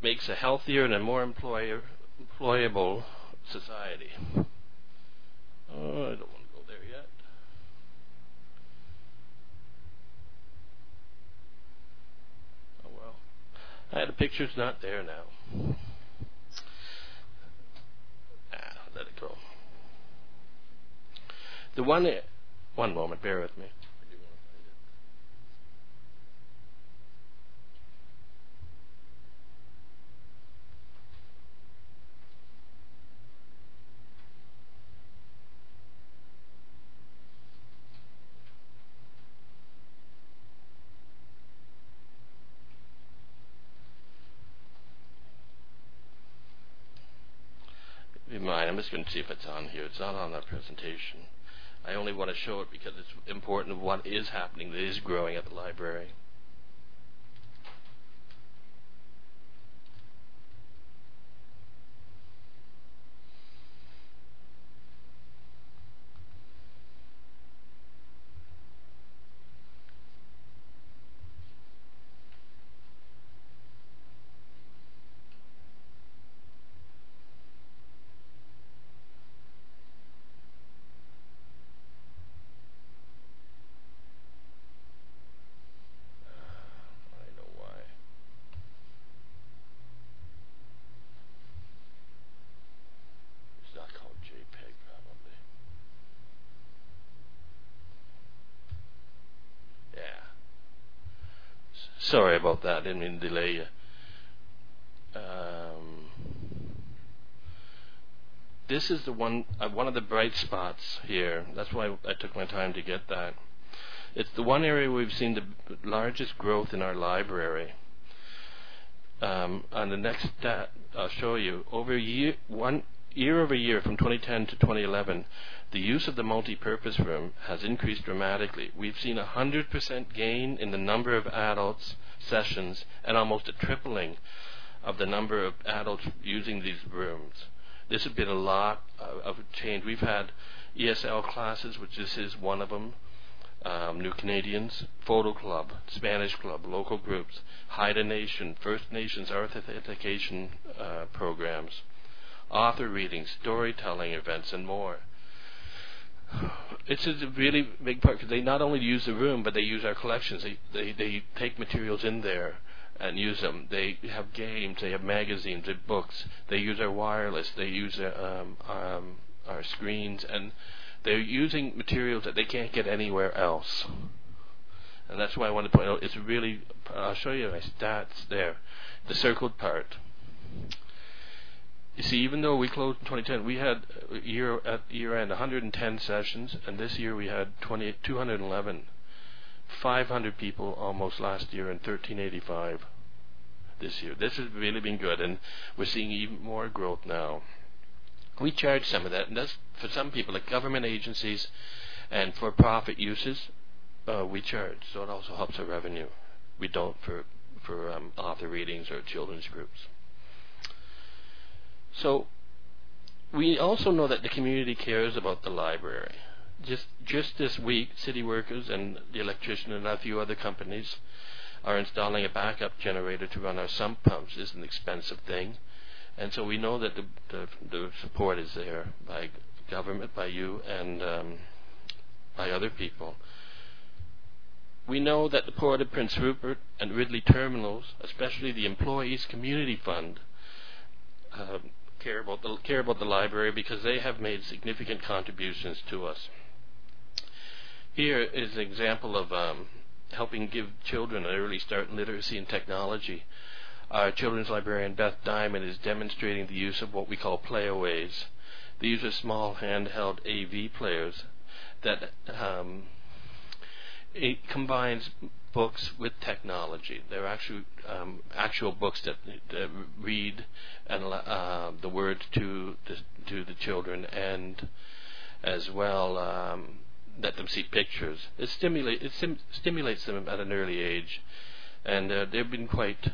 makes a healthier and a more employable society. Oh, I don't want to go there yet. Oh well. The picture's not there now. Let it go. The one moment, bear with me. I'm just going to see if it's on here. It's not on that presentation. I only want to show it because it's important of what is happening, that is growing at the library. Sorry about that. I didn't mean to delay you. this is the one of the bright spots here. That's why I took my time to get that. It's the one area we've seen the largest growth in our library. On the next stat I'll show you, year over year from 2010 to 2011, the use of the multi-purpose room has increased dramatically. We've seen 100% gain in the number of adults sessions and almost a tripling of the number of adults using these rooms. This has been a lot of change. We've had ESL classes, which this is one of them, New Canadians, Photo Club, Spanish Club, local groups, Haida Nation, First Nations authentication programs, author readings, storytelling events, and more. It's a really big part because they not only use the room, but they use our collections. They take materials in there and use them. They have games, they have magazines, they have books. They use our wireless, they use our screens, and they're using materials that they can't get anywhere else. And that's why I want to point out, it's really, I'll show you my stats there. The circled part. You see, even though we closed in 2010, we had at year end 110 sessions, and this year we had 211. 500 people almost last year, and 1385 this year. This has really been good, and we're seeing even more growth now. We charge some of that, and that's for some people, like government agencies and for-profit uses, we charge, so it also helps our revenue. We don't for author readings or children's groups. So we also know that the community cares about the library. Just this week, city workers and the electrician and a few other companies are installing a backup generator to run our sump pumps. It's an expensive thing. And so we know that the support is there by government, by you, and by other people. We know that the Port of Prince Rupert and Ridley Terminals, especially the Employees Community Fund, care about the library because they have made significant contributions to us. Here is an example of helping give children an early start in literacy and technology. Our children's librarian, Beth Diamond, is demonstrating the use of what we call playaways. These are small handheld AV players that it combines books with technology. They're actual books that read and the words to the children, and as well let them see pictures. It stimulates them at an early age, and they've been quite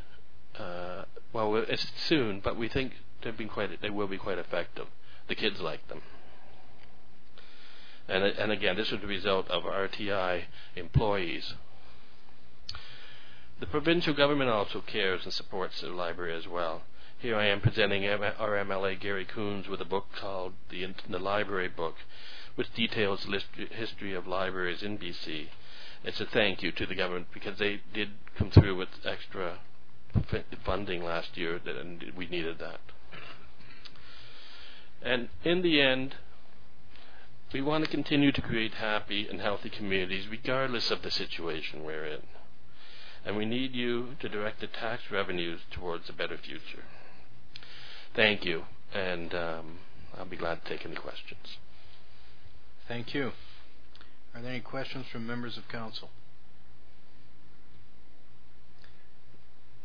well. It's soon, but we think they will be quite effective. The kids like them. And again, this is the result of RTI employees. The provincial government also cares and supports the library as well. Here I am presenting our MLA Gary Coons with a book called the Library Book, which details the history of libraries in BC. It's a thank you to the government because they did come through with extra funding last year, and we needed that. And in the end, we want to continue to create happy and healthy communities regardless of the situation we're in. And we need you to direct the tax revenues towards a better future. Thank you, and I'll be glad to take any questions. Thank you. Are there any questions from members of council?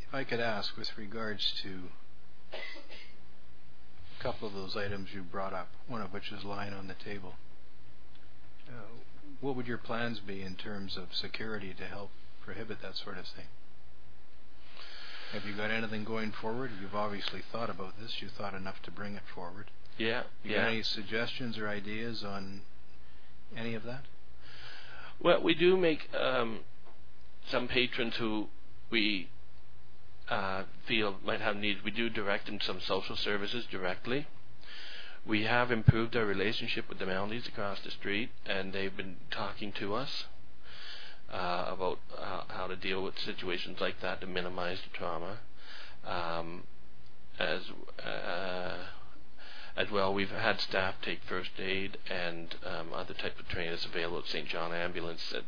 If I could ask with regards to a couple of those items you brought up, one of which is lying on the table. What would your plans be in terms of security to help prohibit that sort of thing? Have you got anything going forward? You've obviously thought about this. You thought enough to bring it forward. Yeah. You got any suggestions or ideas on any of that? Well, we do make some patrons who we feel might have needs. We do direct them some social services directly. We have improved our relationship with the Mounties across the street, and they've been talking to us about how to deal with situations like that to minimize the trauma. As well, we've had staff take first aid and other types of training that's available at St. John Ambulance that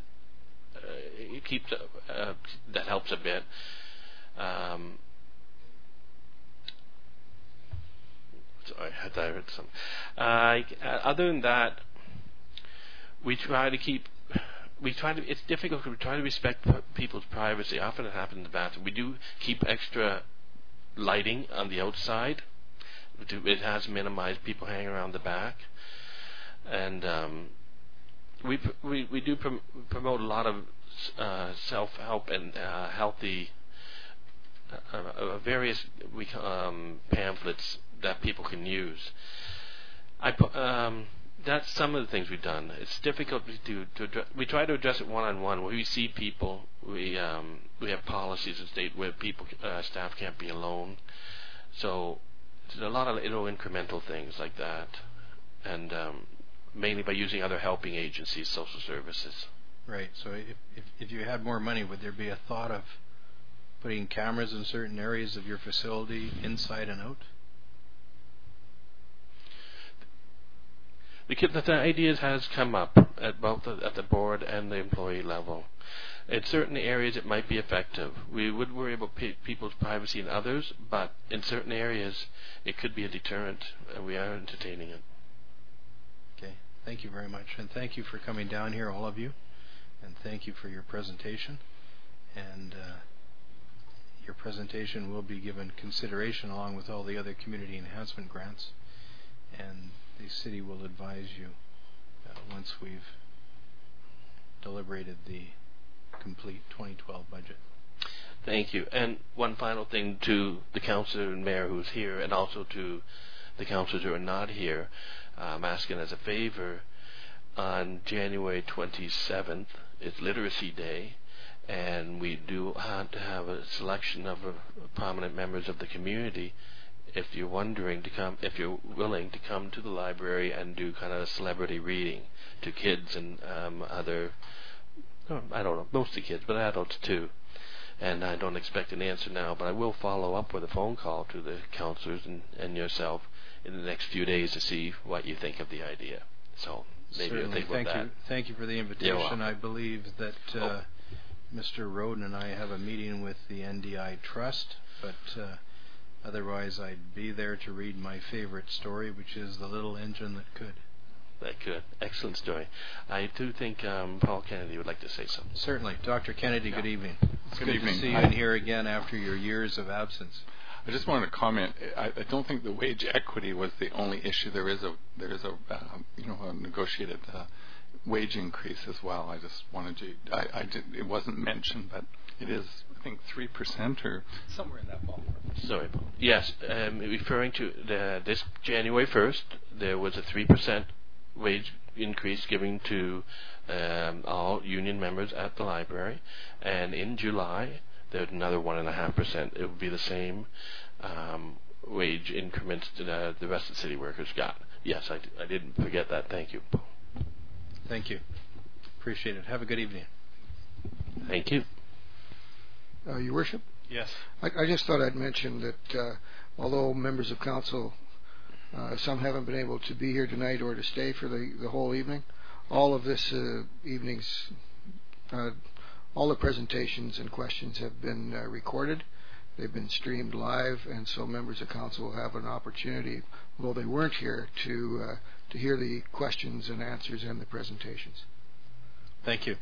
that helps a bit. Sorry. I read some. Other than that, it's difficult because we try to respect people's privacy. Often it happens in the bathroom. We do keep extra lighting on the outside. It has minimized people hanging around the back. And we do promote a lot of self-help and healthy various pamphlets that people can use. That's some of the things we've done. It's difficult to address. We try to address it one-on-one. When we see people, we have policies that state where staff can't be alone. So there's a lot of little incremental things like that, and mainly by using other helping agencies, social services. Right. So if you had more money, would there be a thought of putting cameras in certain areas of your facility, inside and out? The ideas has come up at both at the board and the employee level. In certain areas, it might be effective. We would worry about people's privacy in others, but in certain areas, it could be a deterrent, and we are entertaining it. Okay. Thank you very much, and thank you for coming down here, all of you, and thank you for your presentation. And your presentation will be given consideration along with all the other community enhancement grants, and the city will advise you once we've deliberated the complete 2012 budget. Thank you. And one final thing to the councillor and mayor who's here, and also to the councillors who are not here. I'm asking as a favor, on January 27th, it's Literacy Day, and we do have to have a selection of prominent members of the community. If you're willing to come to the library and do kind of a celebrity reading to kids and other, I don't know, mostly kids, but adults too. And I don't expect an answer now, but I will follow up with a phone call to the councillors and yourself in the next few days to see what you think of the idea. So maybe you'll think about that. Thank you for the invitation. I believe that Mr. Roden and I have a meeting with the NDI Trust, but otherwise I'd be there to read my favorite story, which is The Little Engine That Could. That could. Excellent story. I do think Paul Kennedy would like to say something. Certainly. Dr. Kennedy, good evening. It's good evening. to see you in here again after your years of absence. I just wanted to comment. I don't think the wage equity was the only issue. There is a negotiated wage increase as well. I just wanted to. It wasn't mentioned, but it is, I think, 3% or somewhere in that ballpark. Sorry, Paul. Yes, referring to this January 1st, there was a 3% wage increase given to all union members at the library, and in July there's another 1.5%. It would be the same wage increments that the rest of the city workers got. Yes, I didn't forget that. Thank you. Thank you. Appreciate it. Have a good evening. Thank you. Your Worship? Yes. I just thought I'd mention that although members of council, some haven't been able to be here tonight or to stay for the whole evening, all of this evening's, all the presentations and questions have been recorded. They've been streamed live, and so members of council will have an opportunity, although they weren't here, to hear the questions and answers and the presentations. Thank you.